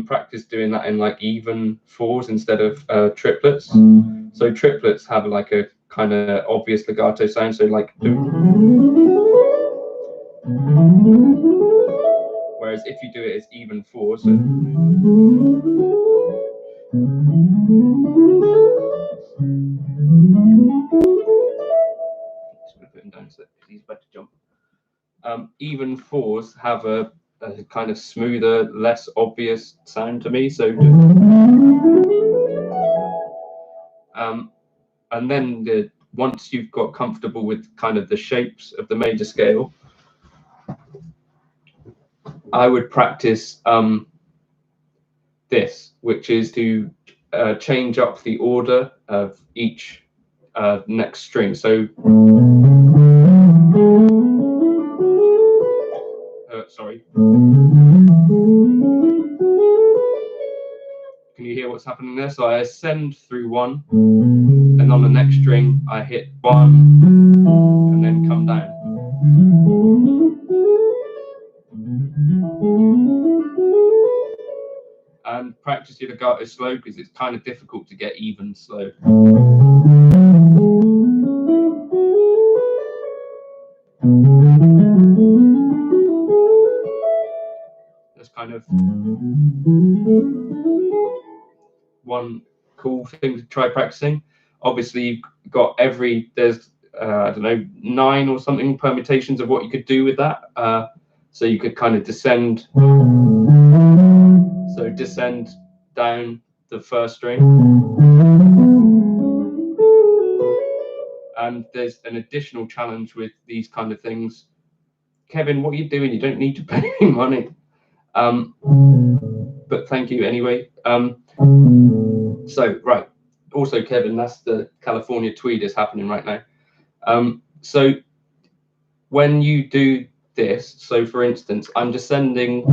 S1: practice doing that in like even 4s instead of triplets. So triplets have like a kind of obvious legato sound, so like, whereas if you do it as even 4s, so just gonna put him down so he's about to jump. Even 4s have a kind of smoother, less obvious sound to me. So and then once you've got comfortable with kind of the shapes of the major scale, I would practice this, which is to change up the order of each next string. So, sorry. Can you hear what's happening there? So I ascend through one, and on the next string, I hit one, and then come down. And practice your legato slow, because it's kind of difficult to get even slow. That's kind of one cool thing to try practicing. Obviously, you've got there's I don't know, 9 or something permutations of what you could do with that. So you could kind of descend. So descend down the first string. And there's an additional challenge with these kind of things. Kevin, what are you doing? You don't need to pay me money. But thank you anyway. So, right. Also, Kevin, that's the California tweed is happening right now. So when you do this, so for instance, I'm descending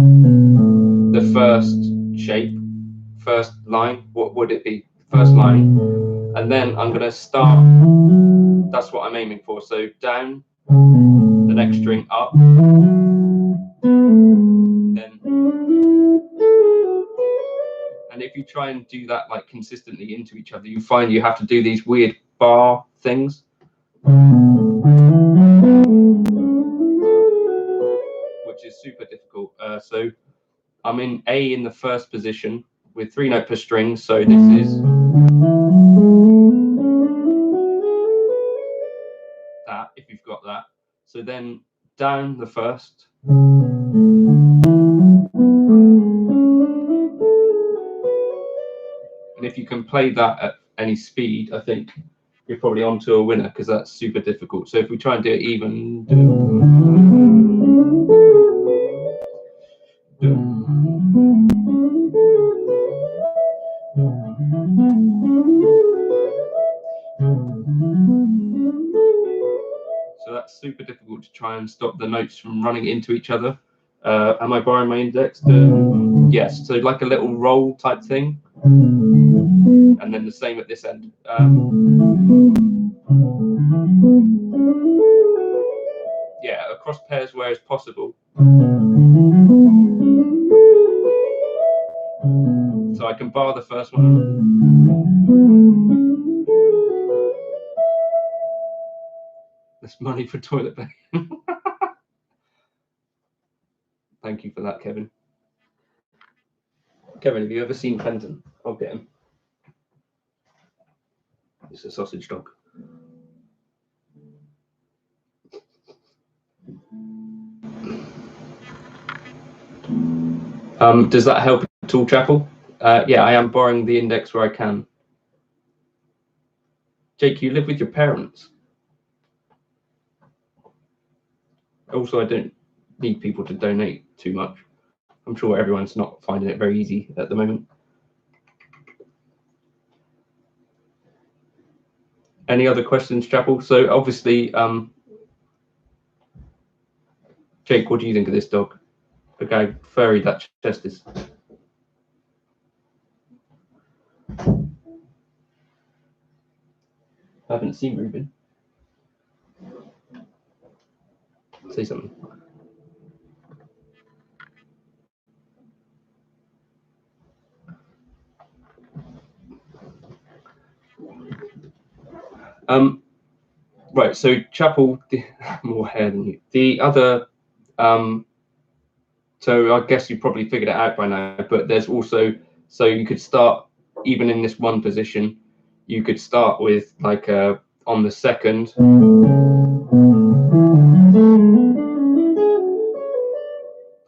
S1: the first shape, first line. What would it be? First line. And then I'm going to start. That's what I'm aiming for. So down, the next string up, then. And if you try and do that like consistently into each other, you find you have to do these weird bar things. Which is super difficult. So I'm in A in the first position with 3 note per string. So this is that, if you've got that. So then down the first. And if you can play that at any speed, I think you're probably onto a winner, because that's super difficult. So if we try and do it even. So that's super difficult to try and stop the notes from running into each other. Am I borrowing my index? Yes, so like a little roll type thing. And then the same at this end. Yeah, across pairs where it's possible. So I can bar the first one. That's money for toilet paper. Thank you for that, Kevin. Kevin, have you ever seen Fenton? I'll get him. It's a sausage dog. Does that help at all, Chapel? Yeah, I am borrowing the index where I can. Jake, you live with your parents. Also, I don't need people to donate too much. I'm sure everyone's not finding it very easy at the moment. Any other questions, Chapel? So obviously, Jake, what do you think of this dog? Look how furry that chest is. I haven't seen Ruben. Say something. Right, so Chapel, more hair than you. The other, so I guess you probably figured it out by now, but there's also, so you could start, even in this one position, you could start with like on the second.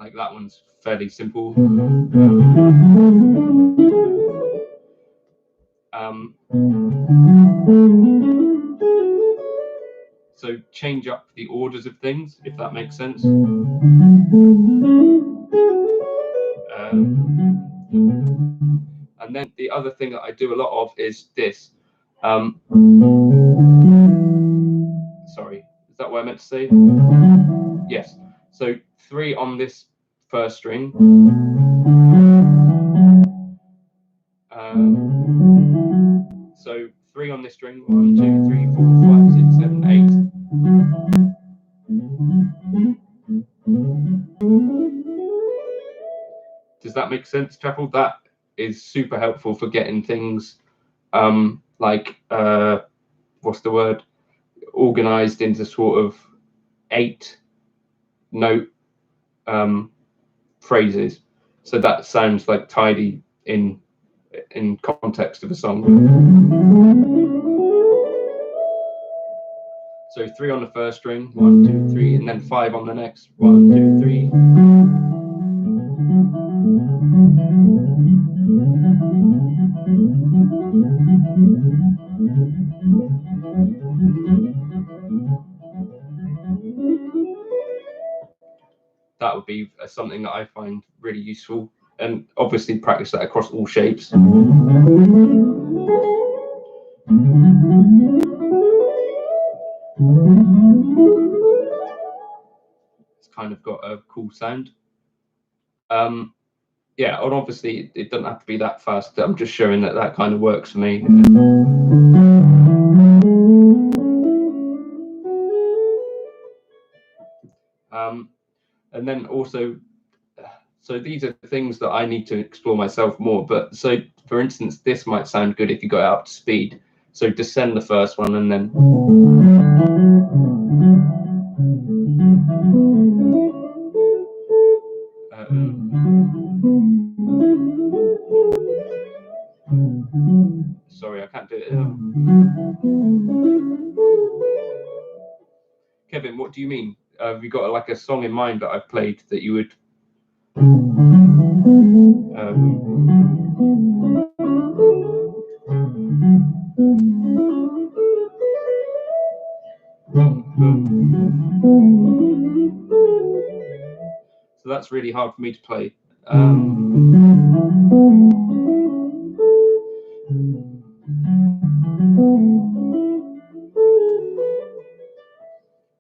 S1: Like that one's fairly simple. So change up the orders of things, if that makes sense. And then the other thing that I do a lot of is this. Sorry, is that what I meant to say? Yes. So 3 on this first string. So 3 on this string. 1, 2, 3, 4, 5, 6, 7, 8. Does that make sense, Chapel? That is super helpful for getting things like what's the word? Organized into sort of 8-note phrases. So that sounds like tidy in context of a song. So 3 on the first string, 1, 2, 3, and then 5 on the next, 1, 2, 3. That would be something that I find really useful, and obviously practice that across all shapes. It's kind of got a cool sound. Yeah, and obviously it doesn't have to be that fast. I'm just showing that that kind of works for me. And then also, so these are things that I need to explore myself more. But so, for instance, this might sound good if you got it up to speed. So descend the first one and then. Sorry, I can't do it. Kevin, what do you mean? Have you got like a song in mind that I've played that you would? So that's really hard for me to play.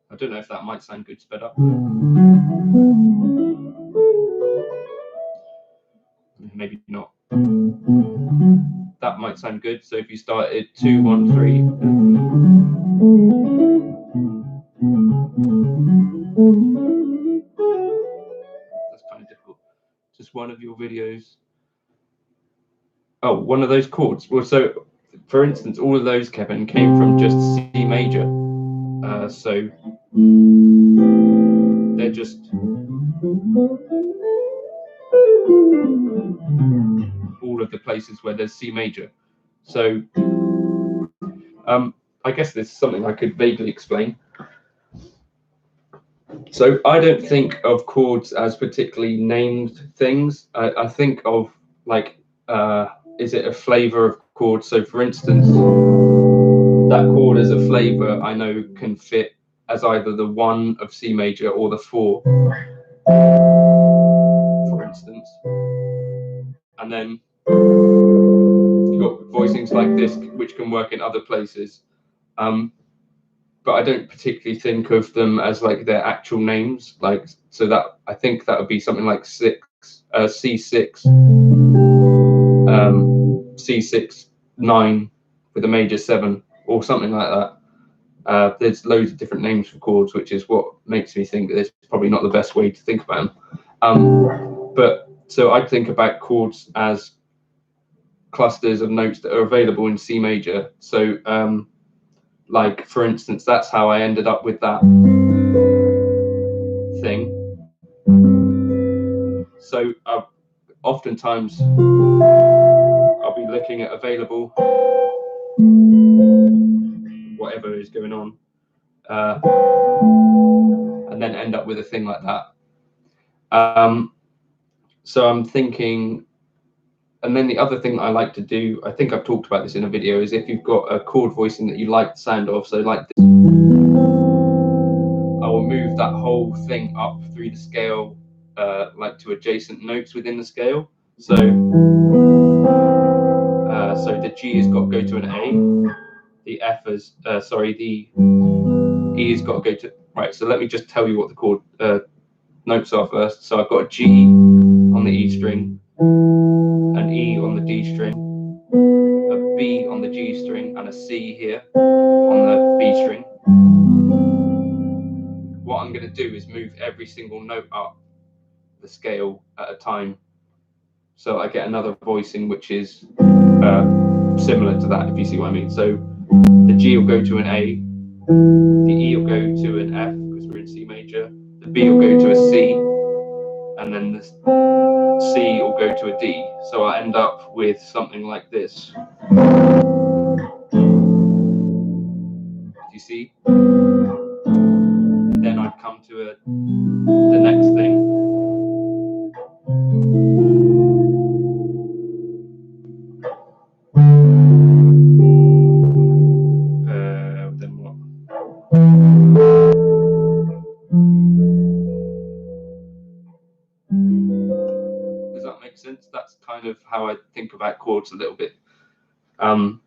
S1: I don't know if that might sound good sped up. Maybe not. That might sound good. So if you started 2, 1, 3. That's kind of difficult. Just one of your videos. Oh, one of those chords. Well, so for instance, all of those, Kevin, came from just C major. So they're just all of the places where there's C major. So I guess this is something I could vaguely explain. So I don't think of chords as particularly named things. I think of like, is it a flavor of chords? So for instance, that chord as a flavor I know can fit as either the 1 of C major or the 4, for instance. And then you've got voicings like this, which can work in other places. But I don't particularly think of them as like their actual names. Like, so that I think that would be something like C6, C6, 9 with a major 7 or something like that. There's loads of different names for chords, which is what makes me think that it's probably not the best way to think about them. But so I think about chords as clusters of notes that are available in C major. So like, for instance, that's how I ended up with that thing. So oftentimes I'll be looking at available, whatever is going on, and then end up with a thing like that. So I'm thinking, and then the other thing I like to do, I think I've talked about this in a video, is if you've got a chord voicing that you like the sound of, so like this. move that whole thing up through the scale, like to adjacent notes within the scale. So the G has got to go to an A, the F is, the E has got to go to, right, so let me just tell you what the chord notes are first. So I've got a G on the E string, an E on the D string, a B on the G string, and a C here on the B string. What I'm going to do is move every single note up the scale at a time, so I get another voicing which is similar to that, if you see what I mean. So the G will go to an A, the E will go to an F because we're in C major, the B will go to a C, and then the C will go to a D. So I end up with something like this. Do you see? And then I'd come to the next thing. Then what? Does that make sense? That's kind of how I think about chords a little bit. And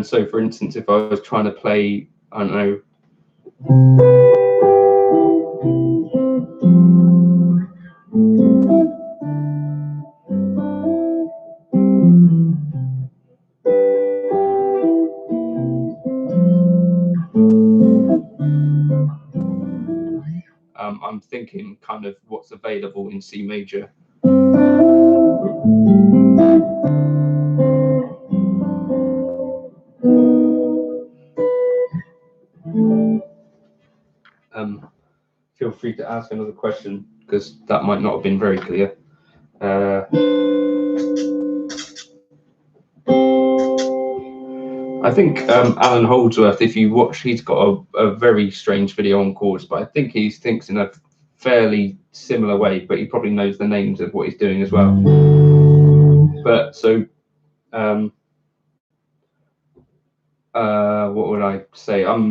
S1: so, for instance, if I was trying to play, I don't know, I'm thinking kind of what's available in C major. Feel free to ask another question, because that might not have been very clear. I think Alan Holdsworth, if you watch, he's got a very strange video on chords, but I think he thinks in a fairly similar way, but he probably knows the names of what he's doing as well. But so, what would I say? I'm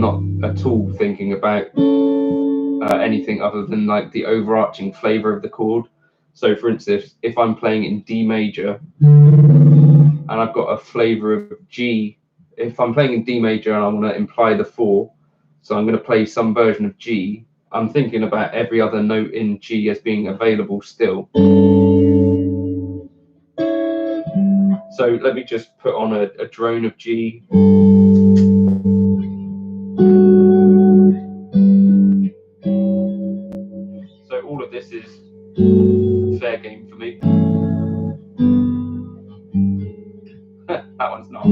S1: not at all thinking about anything other than like the overarching flavor of the chord. So for instance, if I'm playing in D major and I've got a flavor of G, if I'm playing in D major and I want to imply the 4, so I'm going to play some version of G, I'm thinking about every other note in G as being available still. So let me just put on a drone of G. So all of this is fair game for me. That one's not.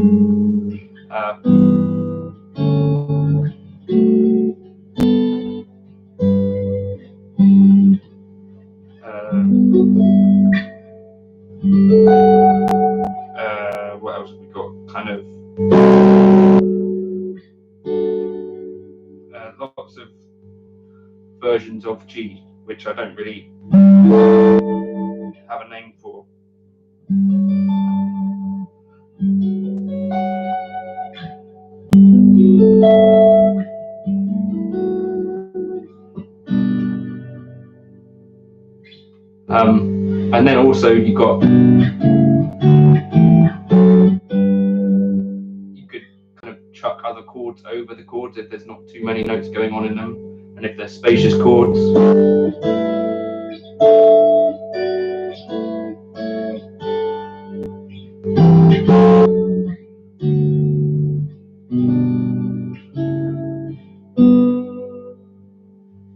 S1: What else have we got? Kind of lots of versions of G, which I don't really have a name for. And then also you could kind of chuck other chords over the chords if there's not too many notes going on in them, and if they're spacious chords.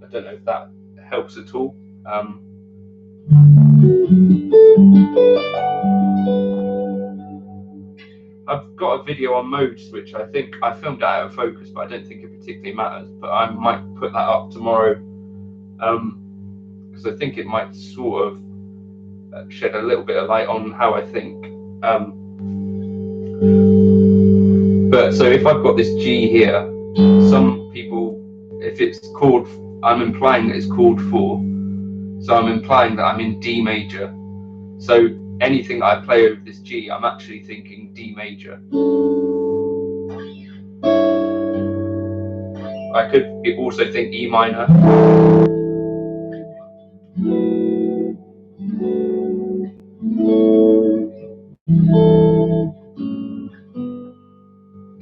S1: I don't know if that helps at all. I've got a video on modes, which I think I filmed out of focus, but I don't think it particularly matters. But I might put that up tomorrow, because I think it might sort of shed a little bit of light on how I think. But so if I've got this G here, some people, if it's chord, I'm implying that it's chord 4. So I'm implying that I'm in D major. So anything I play over this G, I'm actually thinking D major. I could also think E minor. I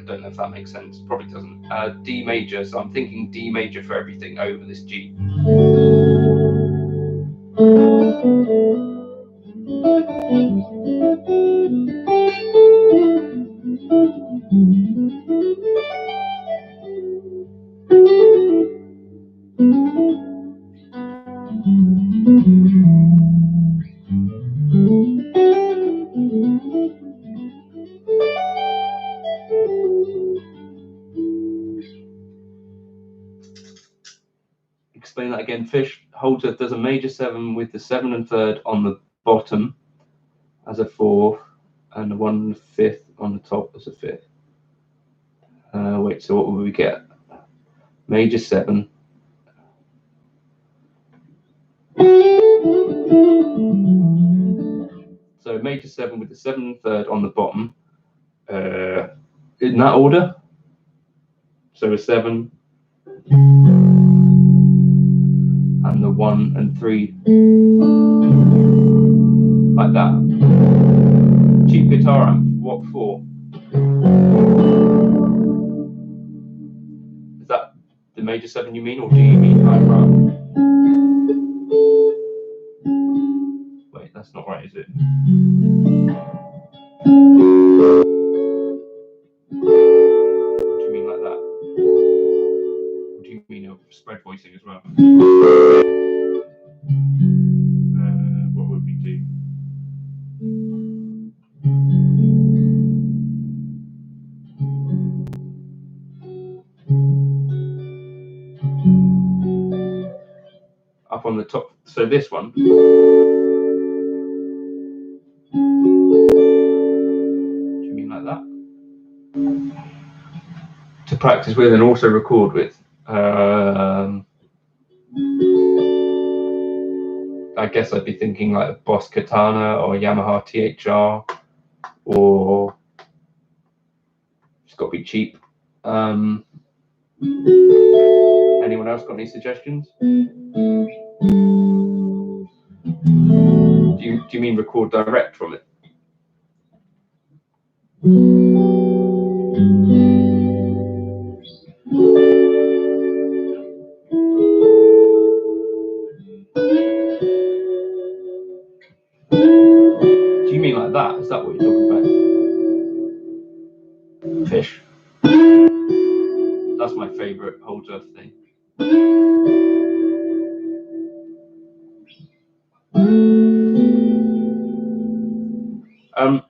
S1: don't know if that makes sense. Probably doesn't. D major. So I'm thinking D major for everything over this G. Explain that again. Fish holds does a major 7 with the 7 1/3 on the bottom as a 4th and the 1/5 on the top as a 5th. Wait, so what would we get? Major 7. So major 7 with the 7 1/3 on the bottom. In that order. So a 7 and the 1 and 3 like that. Cheap guitar amp. What for? Is that the major 7 you mean, or do you mean higher up? Wait, that's not right, is it? What do you mean like that? What do you mean of spread voicing as well? What would we do? Up on the top. So this one. Do you mean like that? To practice with and also record with. I guess I'd be thinking like a Boss Katana or Yamaha THR, or it's got to be cheap. Anyone else got any suggestions? Do you mean record direct from it? Do you mean like that? Is that what you're talking about? Fish. That's my favourite Holdsworth thing.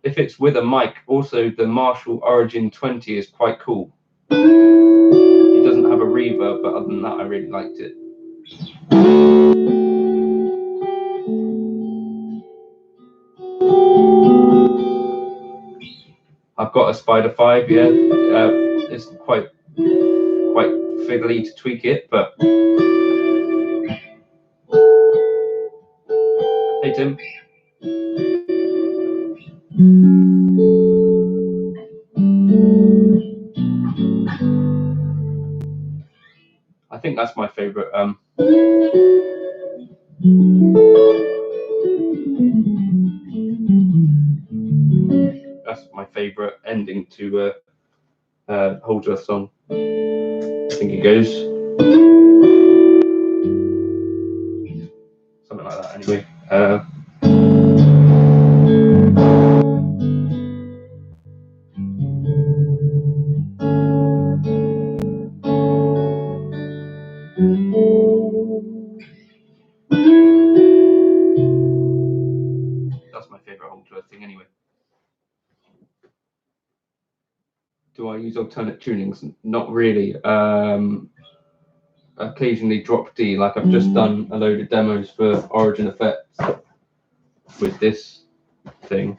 S1: If it's with a mic, also the Marshall Origin 20 is quite cool. It doesn't have a reverb, but other than that, I really liked it. I've got a Spider 5, yeah. It's quite fiddly to tweak it, but hey Tim. I think that's my favorite. That's my favorite ending to a Holdsworth song. I think it goes something like that. Anyway. That's my favorite Holdsworth thing anyway. Do I use alternate tunings? Not really. Occasionally drop D, like I've just done a load of demos for Origin Effects with this thing,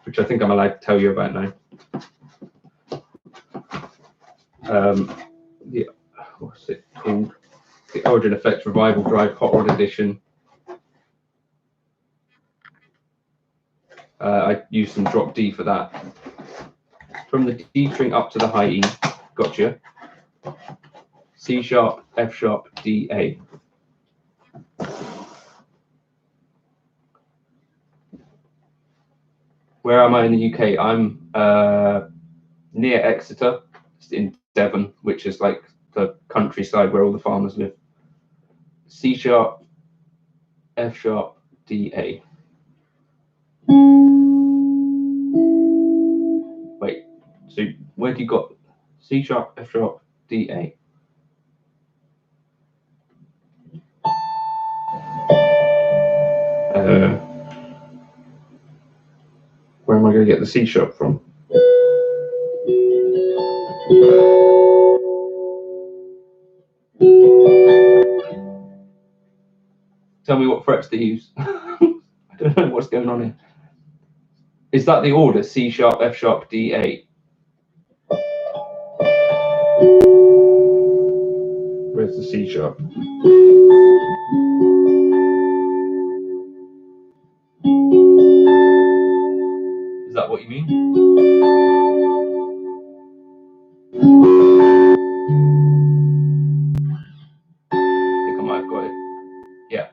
S1: which I think I'm allowed to tell you about now. Yeah, what's it called? The Origin Effects Revival Drive Hot Rod Edition. I used some drop D for that. From the D string up to the high E. Gotcha. C sharp, F sharp, D, A. Where am I in the UK? I'm near Exeter, in Devon, which is like the countryside where all the farmers live. C sharp, F sharp, D, A. Wait, so where do you got C sharp, F sharp, D, A? Where am I going to get the C sharp from? Tell me what frets to use. I don't know what's going on here. Is that the order? C sharp, F sharp, D, A. Where's the C sharp? Is that what you mean? I think I might have got it. Yeah.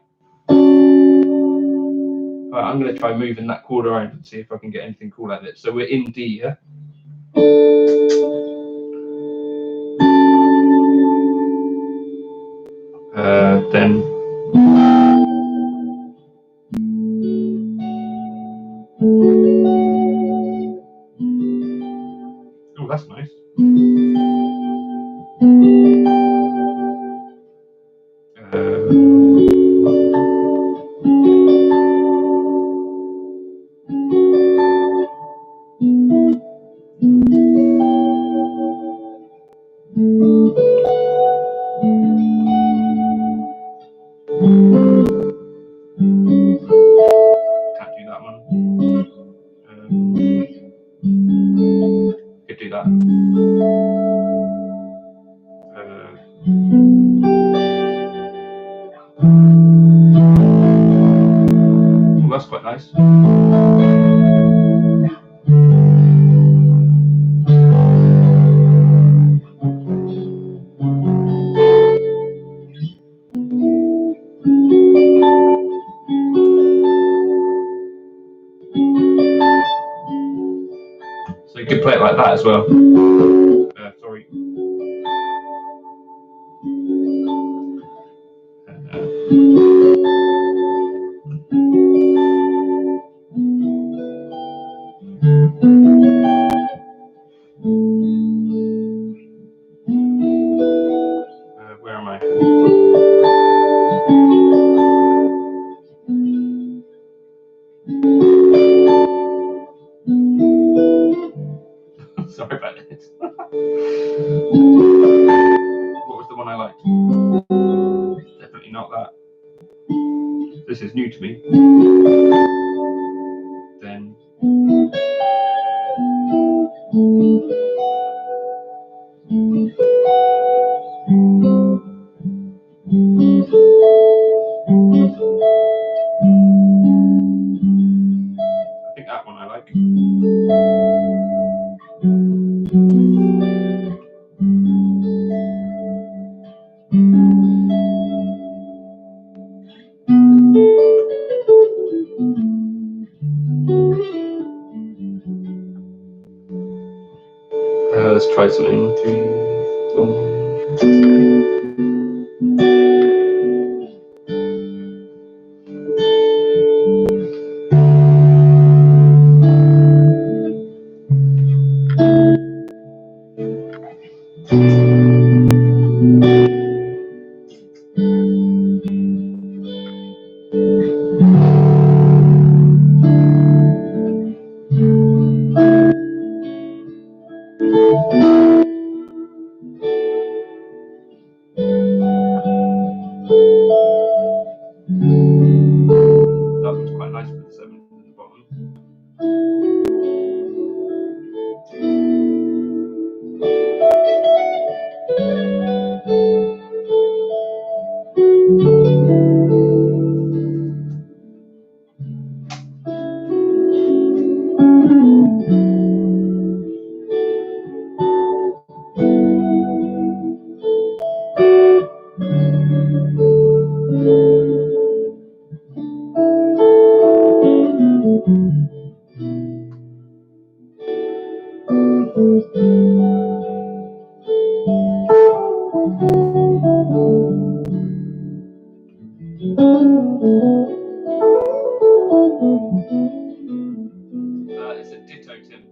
S1: All right, I'm going to try moving that chord around and see if I can get anything cool out of it. So we're in D, yeah? Then oh, that's nice. Can't do that one. Could do that. Oh, that's quite nice. So you could play it like that as well. Sorry. Where am I? Sorry about this. What was the one I liked? Definitely not that. This is new to me. Then I think that one I like. Let's try something. 3, 4. That one's quite nice with the 7th at the bottom. It's a ditto tip.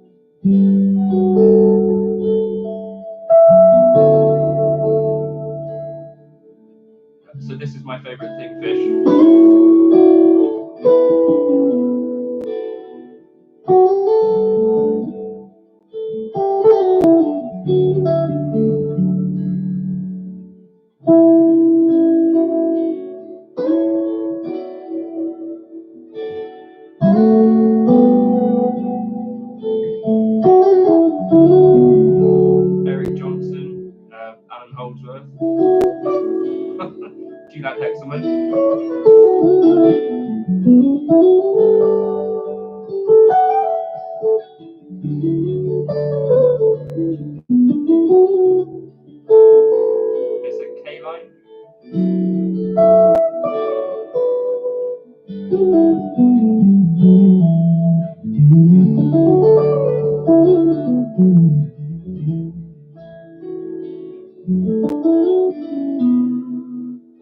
S1: So this is my favorite thing, fish. Eric Johnson, Alan Holdsworth. Do you like hexamen? It's a K line.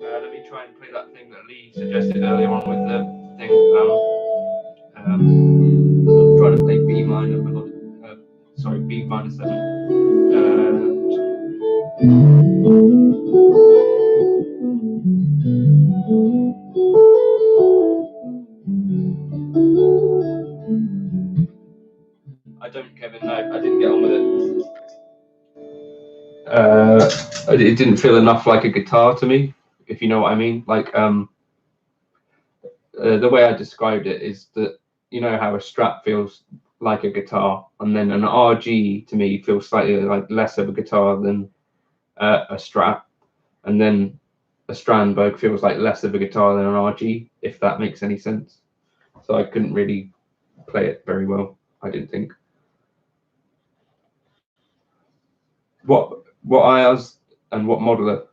S1: Let me try and play that thing that Lee suggested earlier on with the thing. So I'm trying to play B minor, sorry, B minor 7. I don't, Kevin, no, I didn't get on with it. It didn't feel enough like a guitar to me, if you know what I mean. Like, the way I described it is that, you know how a Strat feels like a guitar, and then an RG to me feels slightly like less of a guitar than a Strat, and then a Strandberg feels like less of a guitar than an RG, if that makes any sense. So I couldn't really play it very well, I didn't think. What IRs and what modeler?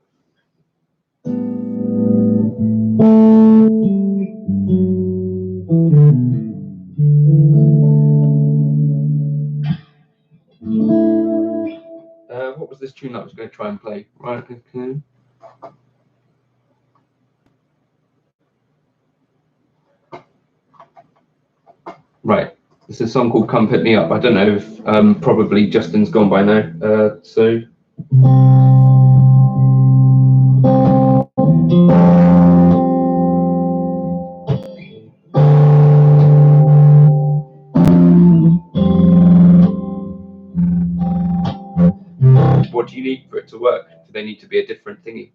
S1: What was this tune I was going to try and play? Right, okay. Right, it's a song called "Come Pick Me Up." I don't know if probably Justin's gone by now. So. What do you need for it to work? Do they need to be a different thingy?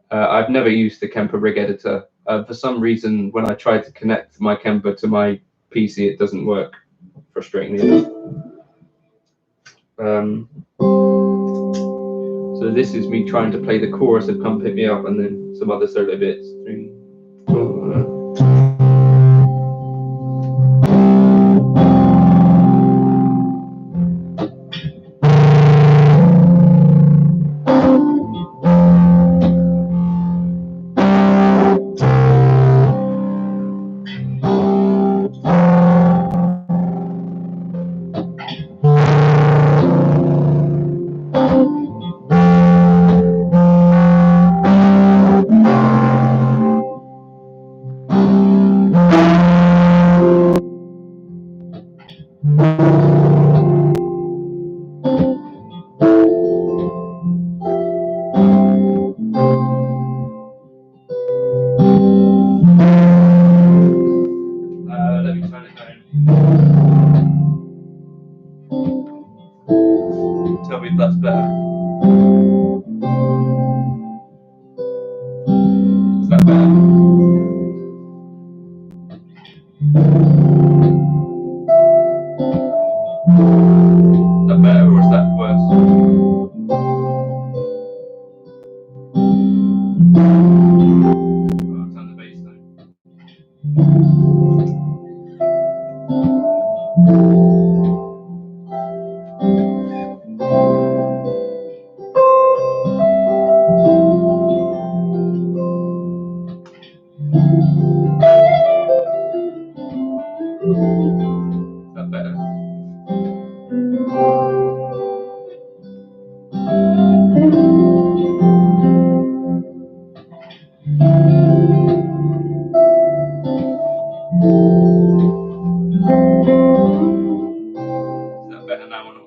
S1: I've never used the Kemper rig editor. For some reason, when I try to connect my Kemper to my PC, it doesn't work, frustratingly enough. So this is me trying to play the chorus of "Come Pick Me Up" and then some other solo bits. 3, 4, let me turn it down. Tell me if that's better. Is that better? Is that better or is that worse? I'll turn the bass down. that better now or not?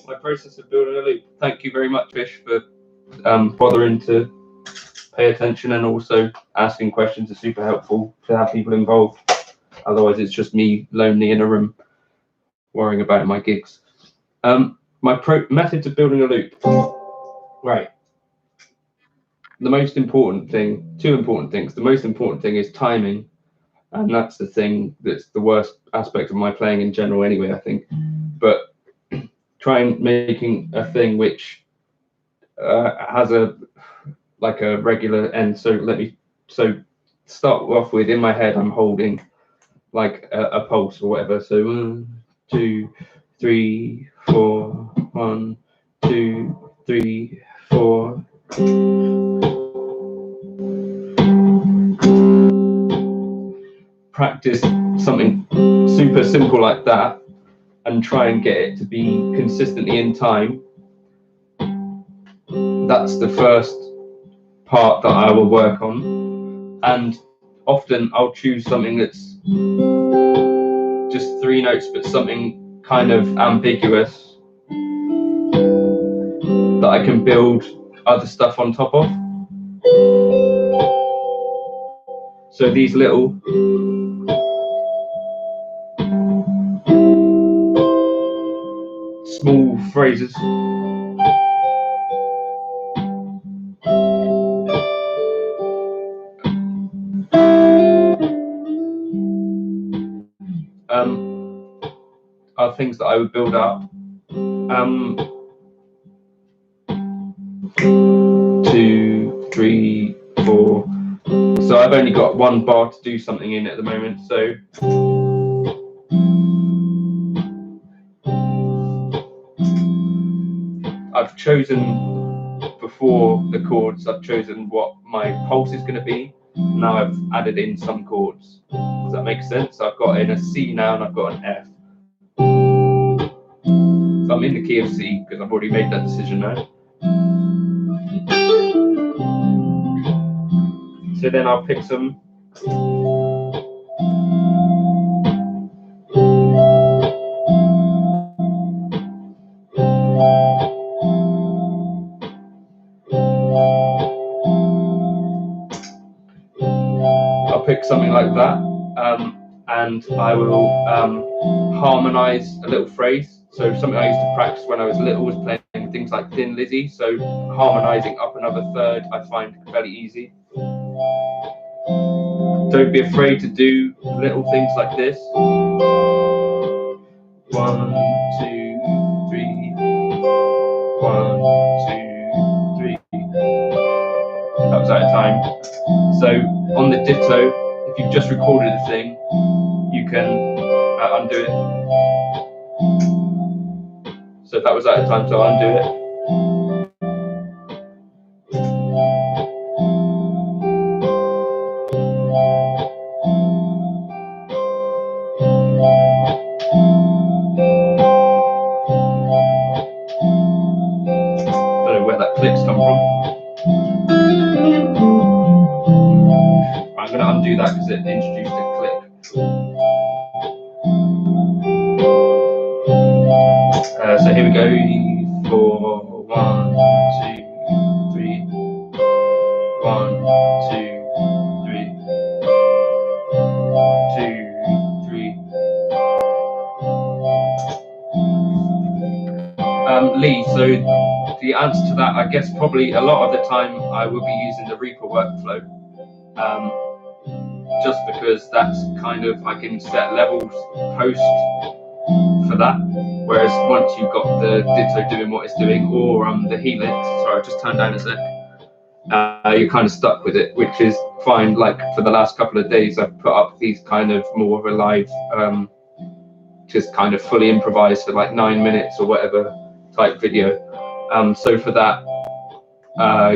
S1: My process of building a loop. Thank you very much, Fish, for bothering to pay attention, and also asking questions are super helpful to have people involved. Otherwise, it's just me lonely in a room worrying about my gigs. My methods of building a loop. Right. The most important thing, two important things. The most important thing is timing, and that's the thing that's the worst aspect of my playing in general anyway, I think. But try making a thing which has a regular end. So start off with, in my head I'm holding like a pulse or whatever. So 1, 2, 3, 4, 1, 2, 3, 4. Practice something super simple like that and try and get it to be consistently in time. That's the first part that I will work on, and often I'll choose something that's just 3 notes but something kind of ambiguous that I can build other stuff on top of. So these little small phrases are things that I would build up. 2, 3, 4. So I've only got 1 bar to do something in at the moment. So I've chosen, before the chords, I've chosen what my pulse is going to be. Now I've added in some chords. Does that make sense? So I've got in a C now and I've got an F. So I'm in the key of C because I've already made that decision now. So then I'll pick some something like that, and I will harmonize a little phrase. So something I used to practice when I was little was playing things like Thin Lizzy. So harmonizing up another third I find fairly easy. Don't be afraid to do little things like this. 1, 2, 3. 1, 2, 3. That was at a time. So on the ditto, if you've just recorded a thing, you can undo it. So if that was at a time, so I'll undo it. Don't know where that click's come from. I'm going to undo that because it introduced a click. So here we go. 4, 1, 2, 3. 1, 2, 3. 2, 3. Lee, so the answer to that, I guess probably a lot of the time I will be using the Reaper workflow, just because that's kind of, I can set levels post for that, whereas once you've got the ditto doing what it's doing, or the helix, sorry, I'll just turn down a sec, you're kind of stuck with it, which is fine. Like for the last couple of days I've put up these kind of more of a live, just kind of fully improvised for like 9 minutes or whatever type video. So for that,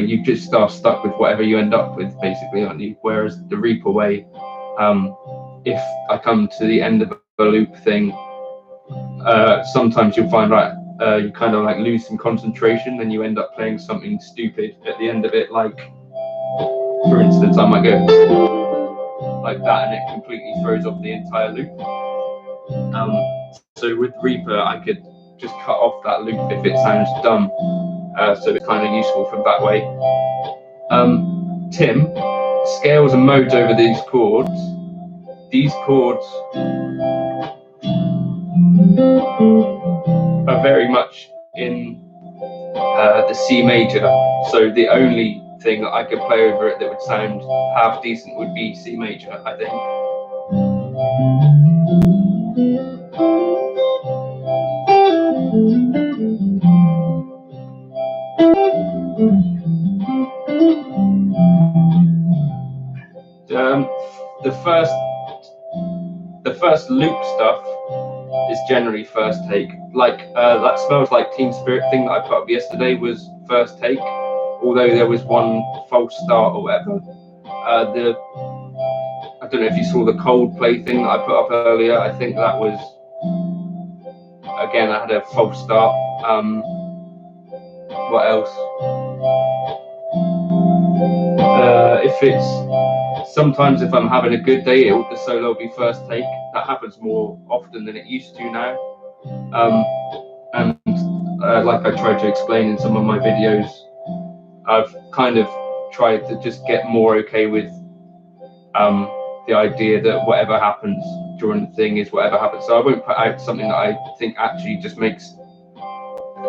S1: you just are stuck with whatever you end up with, basically, aren't you? Whereas the Reaper way, if I come to the end of a loop thing, sometimes you'll find, right, you kind of like lose some concentration and you end up playing something stupid at the end of it. Like, for instance, I might go like that and it completely throws off the entire loop. So with Reaper, I could just cut off that loop if it sounds dumb. So it's kind of useful from that way. Tim, scales and modes over these chords. These chords are very much in the C major. So the only thing that I could play over it that would sound half decent would be C major, I think. The first loop stuff is generally first take. Like that Smells Like Teen Spirit thing that I put up yesterday was first take, although there was one false start or whatever. I don't know if you saw the Coldplay thing that I put up earlier. I think that was, again, I had a false start. What else? Sometimes if I'm having a good day, the solo will be first take. That happens more often than it used to now. And like I tried to explain in some of my videos, I've kind of tried to just get more okay with the idea that whatever happens during the thing is whatever happens. So I won't put out something that I think actually just makes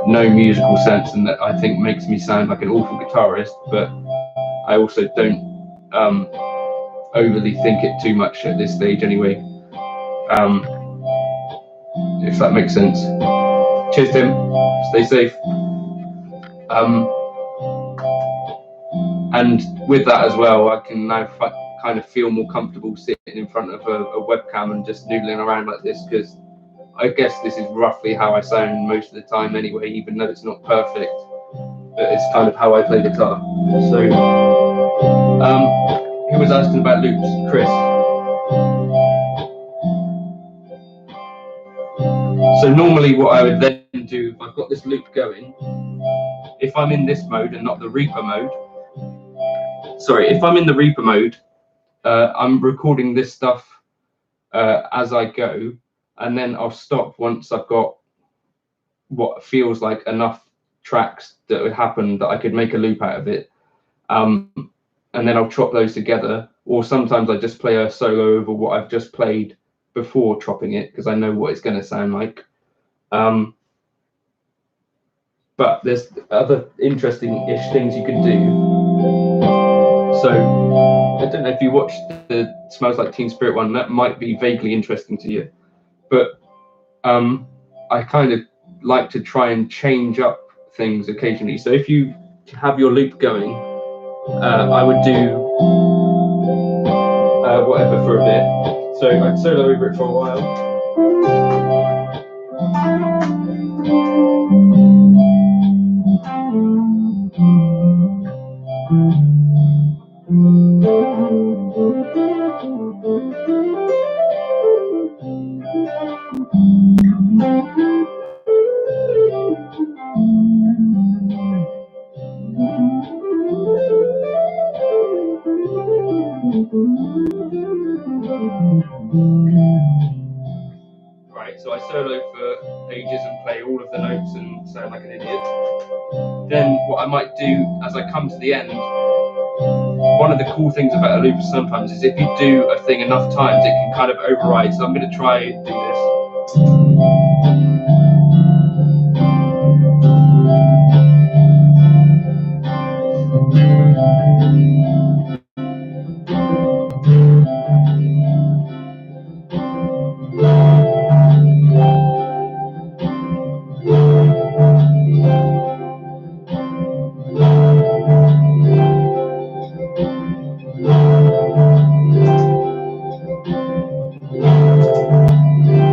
S1: no musical sense and that I think makes me sound like an awful guitarist, but I also don't overly think it too much at this stage anyway, if that makes sense. Cheers, Tim. Stay safe. And with that as well, I can now kind of feel more comfortable sitting in front of a webcam and just noodling around like this, because I guess this is roughly how I sound most of the time anyway, even though it's not perfect, but it's kind of how I play guitar. So who was asking about loops? Chris. So normally what I would then do, if I've got this loop going, if I'm in this mode and not the Reaper mode, sorry, if I'm in the Reaper mode, I'm recording this stuff as I go, and then I'll stop once I've got what feels like enough tracks that would happen that I could make a loop out of it. And then I'll chop those together, or sometimes I just play a solo over what I've just played before chopping it, because I know what it's going to sound like. But there's other interesting-ish things you can do. So I don't know if you watched the Smells Like Teen Spirit one, that might be vaguely interesting to you. But I kind of like to try and change up things occasionally. So if you have your loop going, I would do whatever for a bit. So I'd solo over it for a while. Right, so I solo for ages and play all of the notes and sound like an idiot. Then what I might do as I come to the end, one of the cool things about a loop sometimes is if you do a thing enough times, it can kind of override. So I'm going to try and do this.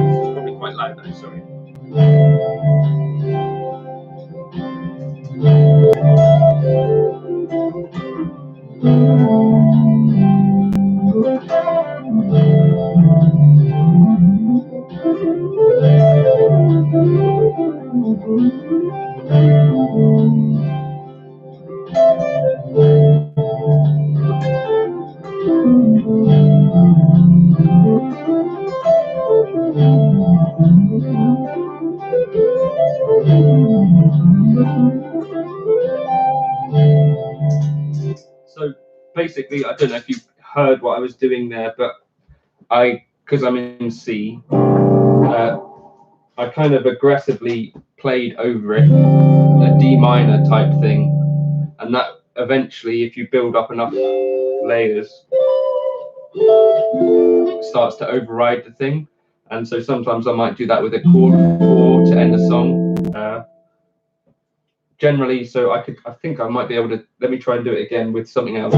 S1: It's probably quite loud though, sorry. So basically, I don't know if you heard what I was doing there, but because I'm in C, I kind of aggressively played over it, a D minor type thing, and that eventually, if you build up enough layers, starts to override the thing. And so sometimes I might do that with a chord or to end a song. Generally, so I think I might be able to, let me try and do it again with something else.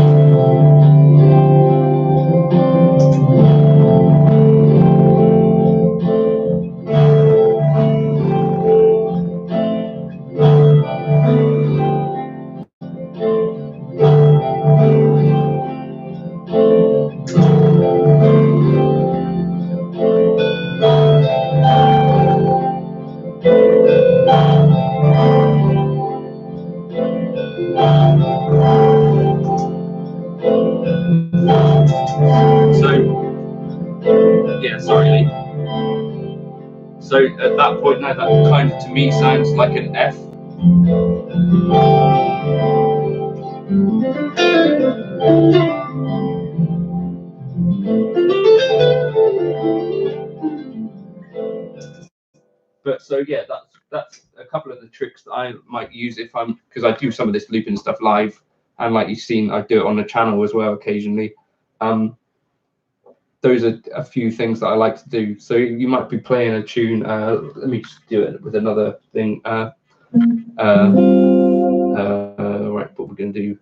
S1: Yeah, sorry, Lee. So at that point now, that kind of to me sounds like an F. But so yeah, that's a couple of the tricks that I might use if I'm, because I do some of this looping stuff live, and like you've seen, I do it on the channel as well occasionally. Those are a few things that I like to do. So you might be playing a tune. Let me just do it with another thing. Right, what we're going to do.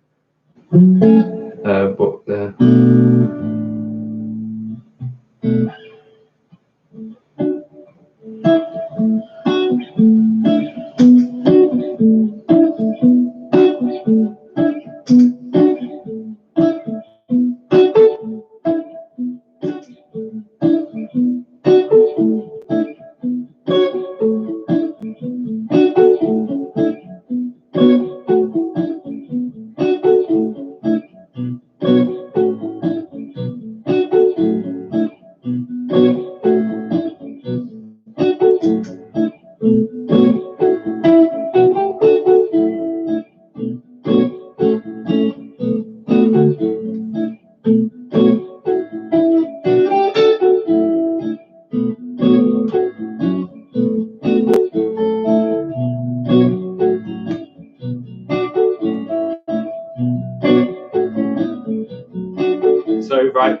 S1: So right.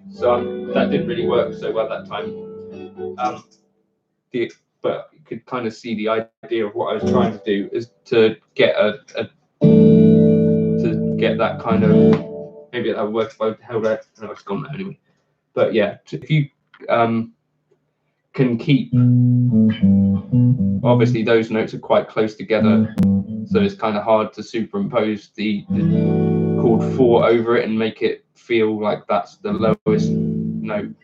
S1: So that didn't really work so well that time. But you could kind of see the idea of what I was trying to do is to get to get that kind of, maybe that works if I held it. No, it's gone now anyway. But yeah, if you can keep, obviously those notes are quite close together, so it's kind of hard to superimpose the chord 4 over it and make it feel like that's the lowest note.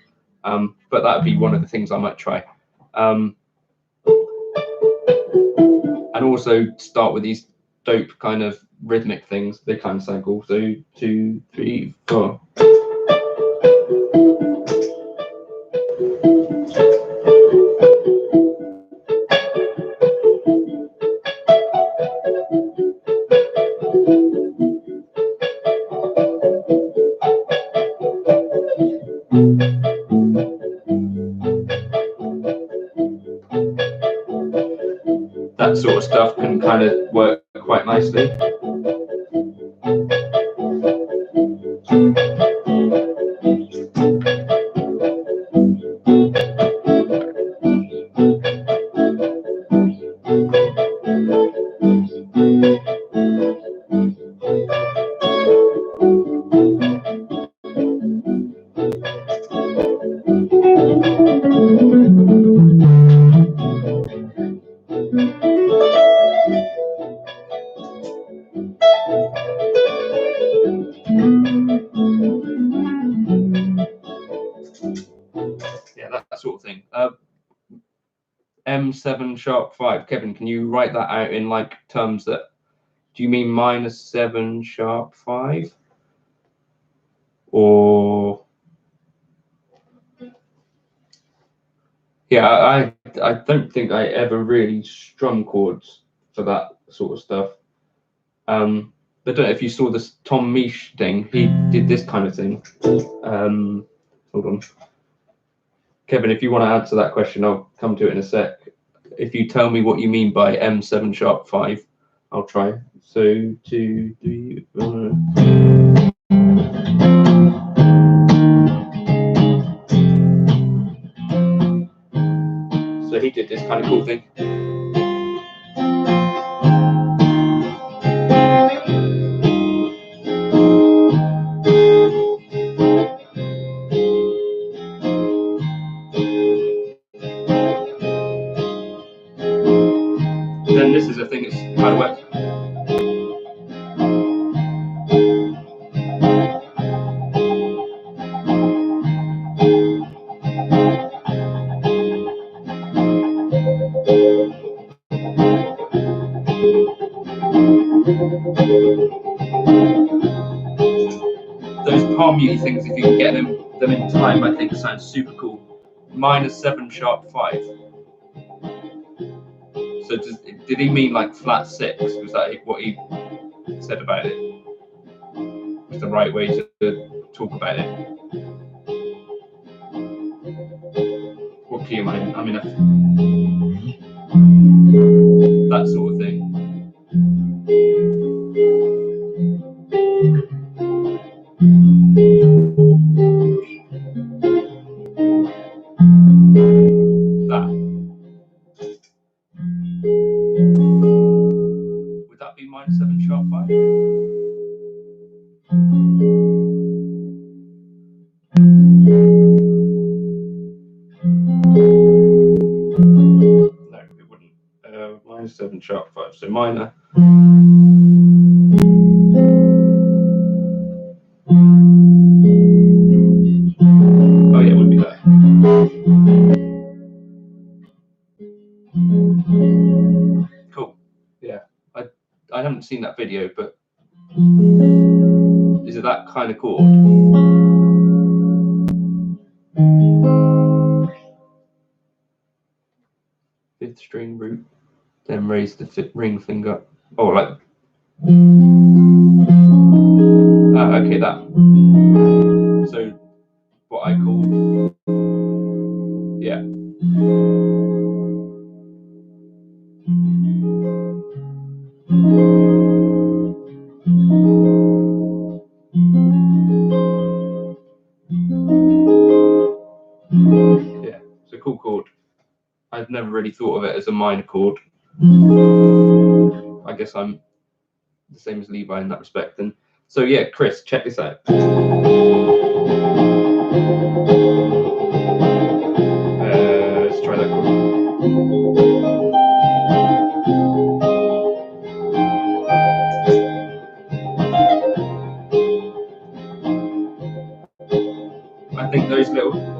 S1: But that'd be one of the things I might try. And also start with these dope kind of rhythmic things. They kind of sound cool. So 2, 3, 4. That sort of stuff can kind of work quite nicely. Yeah, that sort of thing. M7 sharp 5. Kevin, can you write that out in like terms that, do you mean -7 sharp 5? Or yeah, I don't think I ever really strum chords for that sort of stuff. I don't know if you saw this Tom Misch thing. He did this kind of thing. Hold on, Kevin, if you want to answer that question, I'll come to it in a sec. If you tell me what you mean by M7 sharp 5, I'll try. So 2, 3, 4. So he did this kind of cool thing. Then this is a thing that's kind of works. Those palm mute things, if you can get them in time, I think sounds super cool. -7 sharp 5. So did he mean like flat 6? Was that what he said about it? Was the right way to talk about it? What key am I in? I'm in that sort of thing. That. Would that be -7 sharp 5? No, it wouldn't. -7 sharp 5. So minor. Oh yeah, it would be that. Cool. Yeah, I haven't seen that video, but is it that kind of chord? Fifth string root, then raise the ring finger. Oh, like. Okay, that. So what I call, yeah. I've never really thought of it as a minor chord. I guess I'm the same as Levi in that respect. And so yeah, Chris, check this out. Let's try that chord. I think those little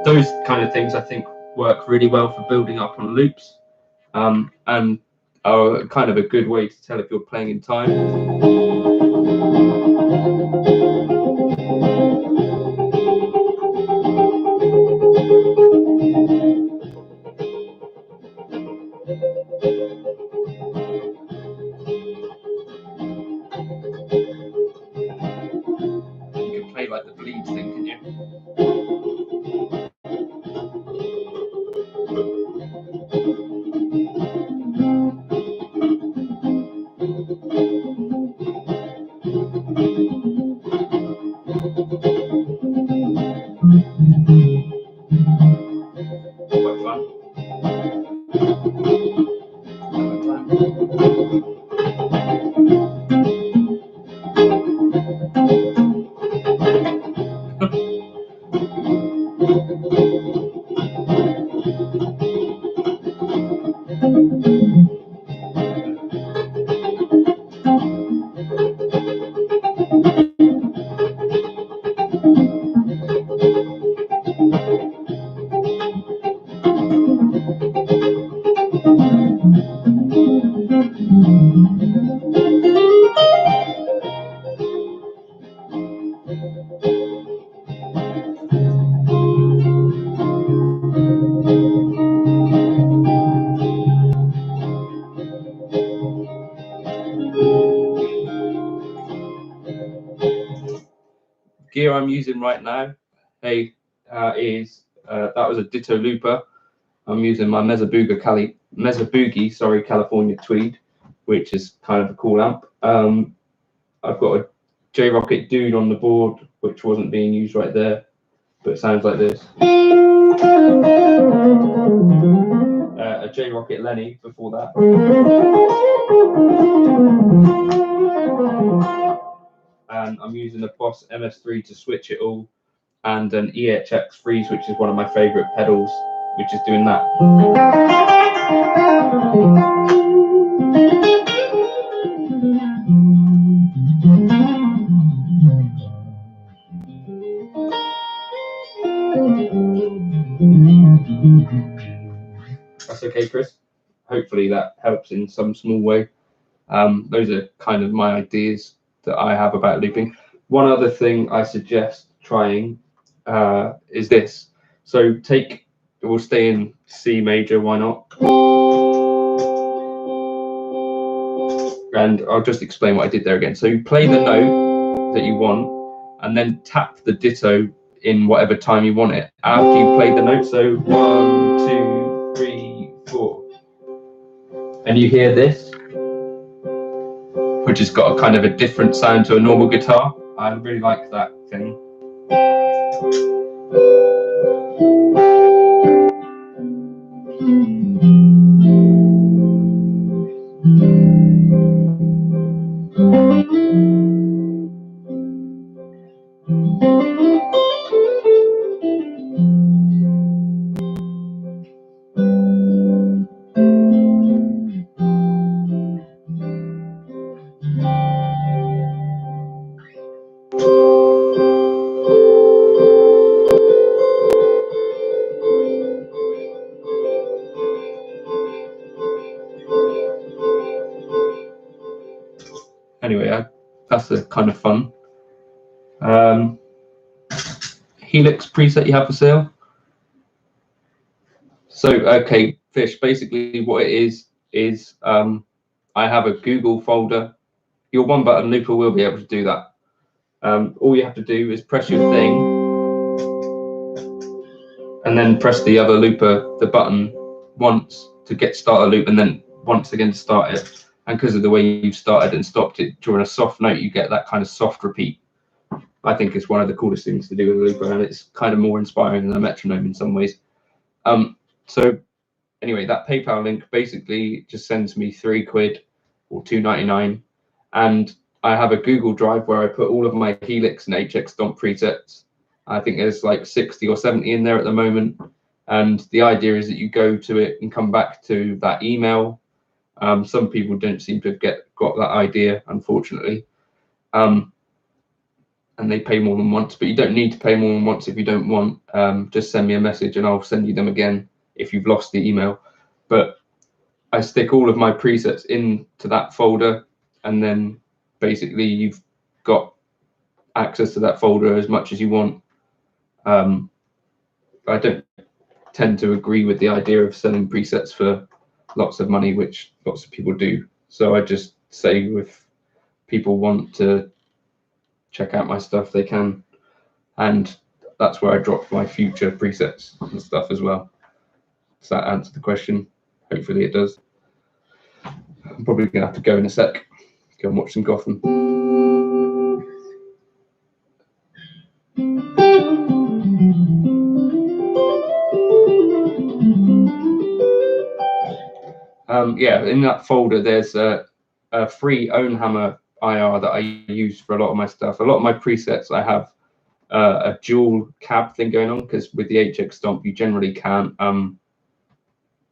S1: those kind of things I think work really well for building up on loops, and are kind of a good way to tell if you're playing in time. You can play like the bleed thing, can you? Quite fun. Gear I'm using right now, that was a Ditto looper. I'm using my Mezza Boogie, California Tweed, which is kind of a cool amp. I've got a J-Rocket Dude on the board, which wasn't being used right there, but it sounds like this. A J-Rocket Lenny before that. And I'm using a Boss MS3 to switch it all, and an EHX Freeze, which is one of my favorite pedals, which is doing that. That's okay, Chris. Hopefully that helps in some small way. Those are kind of my ideas that I have about looping. One other thing I suggest trying is this. So we'll stay in C major, why not? And I'll just explain what I did there again. So you play the note that you want, and then tap the ditto in whatever time you want it after you play the note. So 1, 2, 3, 4. And you hear this, which has got a kind of a different sound to a normal guitar. I really like that thing. that's a kind of fun. Helix preset you have for sale. So, okay, Fish, basically what it is I have a Google folder. Your one button looper will be able to do that. All you have to do is press your thing and then press the other looper, the button, once to get start a loop and then once again to start it. And because of the way you've started and stopped it during a soft note, you get that kind of soft repeat. I think it's one of the coolest things to do with a looper, and it's kind of more inspiring than a metronome in some ways. So anyway, that PayPal link basically just sends me £3 or $2.99, and I have a Google Drive where I put all of my Helix and HX Stomp presets. I think there's like 60 or 70 in there at the moment, and the idea is that you go to it and come back to that email. Some people don't seem to have got that idea, unfortunately, and they pay more than once, but you don't need to pay more than once if you don't want. Just send me a message and I'll send you them again if you've lost the email. But I stick all of my presets into that folder, and then basically you've got access to that folder as much as you want. I don't tend to agree with the idea of selling presets for lots of money, which lots of people do. So I just say if people want to check out my stuff, they can, and that's where I drop my future presets and stuff as well. Does that answer the question? Hopefully it does. I'm probably gonna have to go in a sec, go and watch some Gotham. Yeah, in that folder there's a free own hammer IR that I use for a lot of my stuff. A lot of my presets I have a dual cab thing going on, because with the HX Stomp you generally can't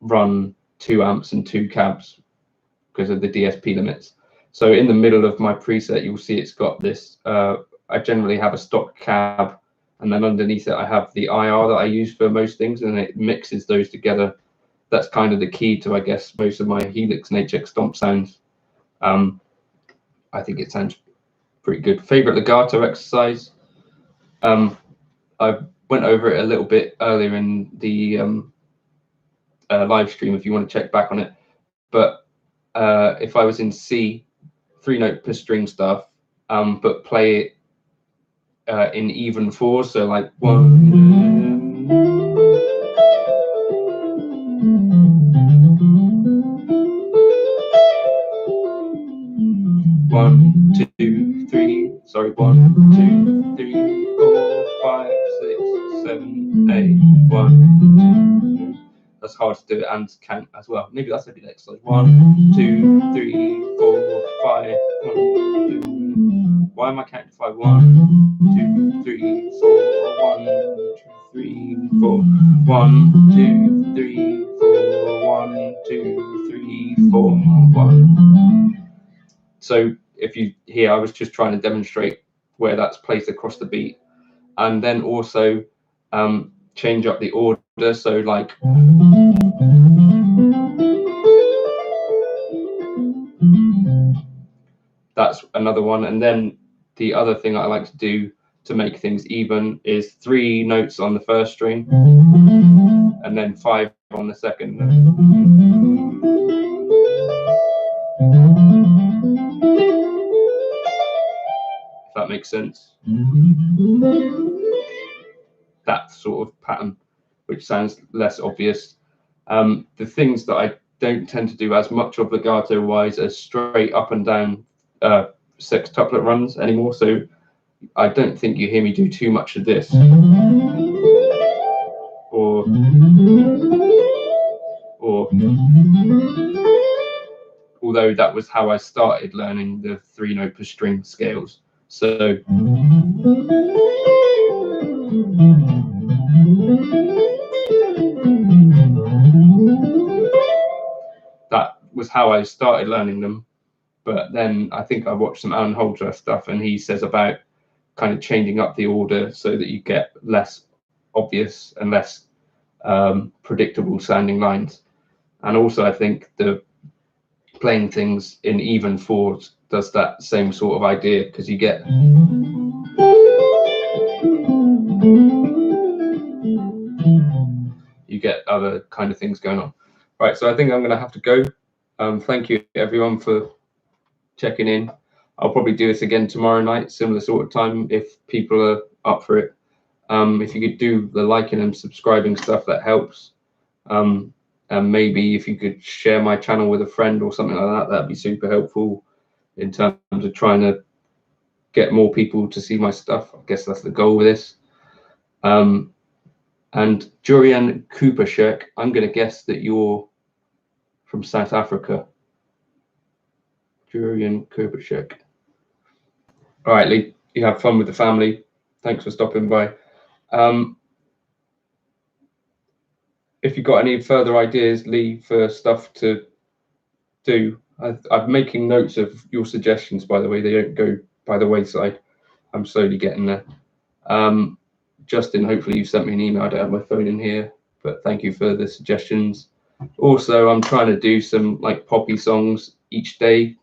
S1: run 2 amps and 2 cabs because of the DSP limits. So in the middle of my preset you'll see it's got this, I generally have a stock cab, and then underneath it I have the IR that I use for most things, and it mixes those together. That's kind of the key to, I guess, most of my Helix and HX Stomp sounds. I think it sounds pretty good. Favorite legato exercise? I went over it a little bit earlier in the live stream if you want to check back on it. But if I was in C, 3-note per string stuff, but play it in even 4, so like 1, 1, 2, 3, sorry, 1, 2, 3, 4, 5, 6, 7, 8, 1, 2. That's hard to do and count as well. Maybe that's a good exercise. 1, 2, 3, 4, 5, 1, 2. Why am I counting 5? 1, 2, 3, 4, 1, 2, 3, 4, 1, 2, 3, 4, 1, 2, 3, 4, 1. So if you hear, I was just trying to demonstrate where that's placed across the beat, and then also change up the order. So like that's another one. And then the other thing I like to do to make things even is 3 notes on the first string and then 5 on the second. If that makes sense. That sort of pattern, which sounds less obvious. The things that I don't tend to do as much of legato wise as straight up and down sextuplet runs anymore. So I don't think you hear me do too much of this. Or although that was how I started learning the 3-note per string scales. So that was how I started learning them. But then I think I watched some Alan Holdsworth stuff, and he says about kind of changing up the order so that you get less obvious and less predictable sounding lines. And also I think the playing things in even 4s does that same sort of idea, because you get other kind of things going on. Right, so I think I'm going to have to go. Thank you everyone for checking in. I'll probably do this again tomorrow night, similar sort of time, if people are up for it. If you could do the liking and subscribing stuff, that helps. And maybe if you could share my channel with a friend or something like that, that'd be super helpful in terms of trying to get more people to see my stuff. I guess that's the goal with this. And Jurian Kupashek, I'm going to guess that you're from South Africa. Jurian Kupashek. All right, Lee, you have fun with the family. Thanks for stopping by. If you've got any further ideas, Lee, for stuff to do, I'm making notes of your suggestions, by the way. They don't go by the wayside. I'm slowly getting there. Justin, hopefully you sent me an email. I don't have my phone in here, but thank you for the suggestions. Also, I'm trying to do some like poppy songs each day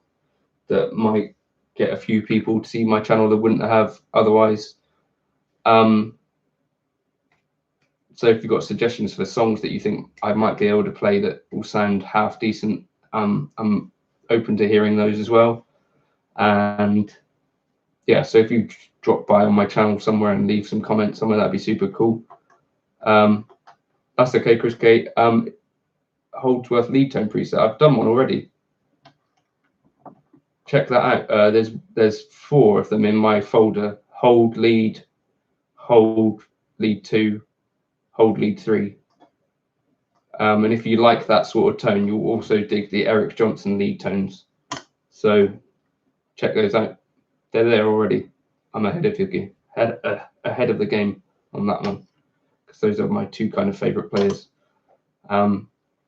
S1: that might get a few people to see my channel that wouldn't have otherwise. So if you've got suggestions for songs that you think I might be able to play that will sound half decent, I'm open to hearing those as well. And yeah, so if you drop by on my channel somewhere and leave some comments somewhere, that'd be super cool. That's okay, Chris K. Holdsworth lead tone preset. I've done one already. Check that out. There's 4 of them in my folder: hold lead 2, hold lead 3. And if you like that sort of tone, you'll also dig the Eric Johnson lead tones. So check those out. They're there already. I'm ahead of your game, ahead of the game on that one, because those are my 2 kind of favorite players.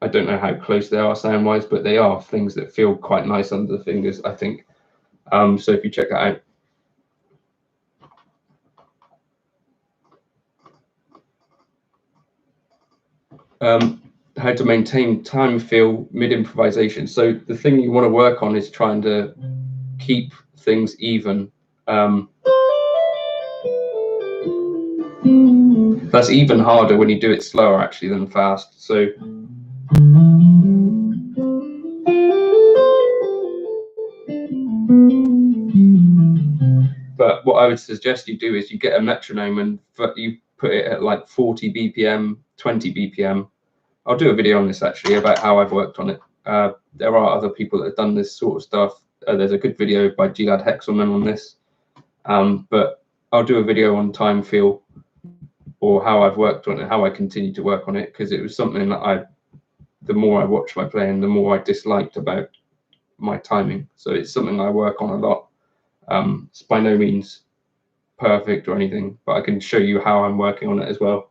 S1: I don't know how close they are sound wise, but they are things that feel quite nice under the fingers, I think. So if you check that out. How to maintain time feel mid improvisation. So the thing you want to work on is trying to keep things even. That's even harder when you do it slower actually than fast. So but what I would suggest you do is you get a metronome and you put it at like 40 BPM, 20 BPM. I'll do a video on this actually about how I've worked on it. There are other people that have done this sort of stuff. There's a good video by Gilad Hexelman on this. But I'll do a video on time feel, or how I've worked on it, how I continue to work on it, because it was something that the more I watched my playing, the more I disliked about my timing. So it's something I work on a lot. It's by no means perfect or anything, but I can show you how I'm working on it as well.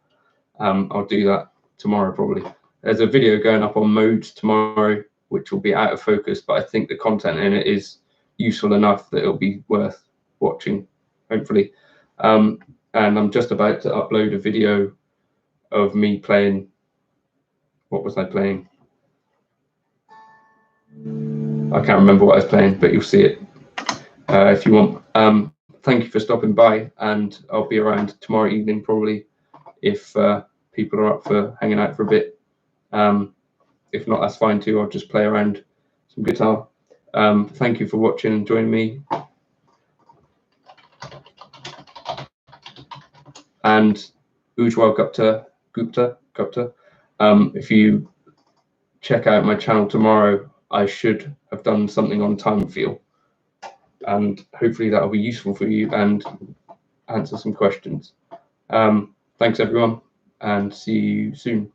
S1: I'll do that tomorrow probably. There's a video going up on modes tomorrow, which will be out of focus, but I think the content in it is useful enough that it'll be worth watching, hopefully. And I'm just about to upload a video of me playing. What was I playing? I can't remember what I was playing, but you'll see it if you want. Thank you for stopping by, and I'll be around tomorrow evening probably if people are up for hanging out for a bit. If not, that's fine too. I'll just play around some guitar. Thank you for watching and joining me. And Ujwal Gupta. If you check out my channel tomorrow, I should have done something on time feel, and hopefully that will be useful for you and answer some questions. Thanks everyone, and see you soon.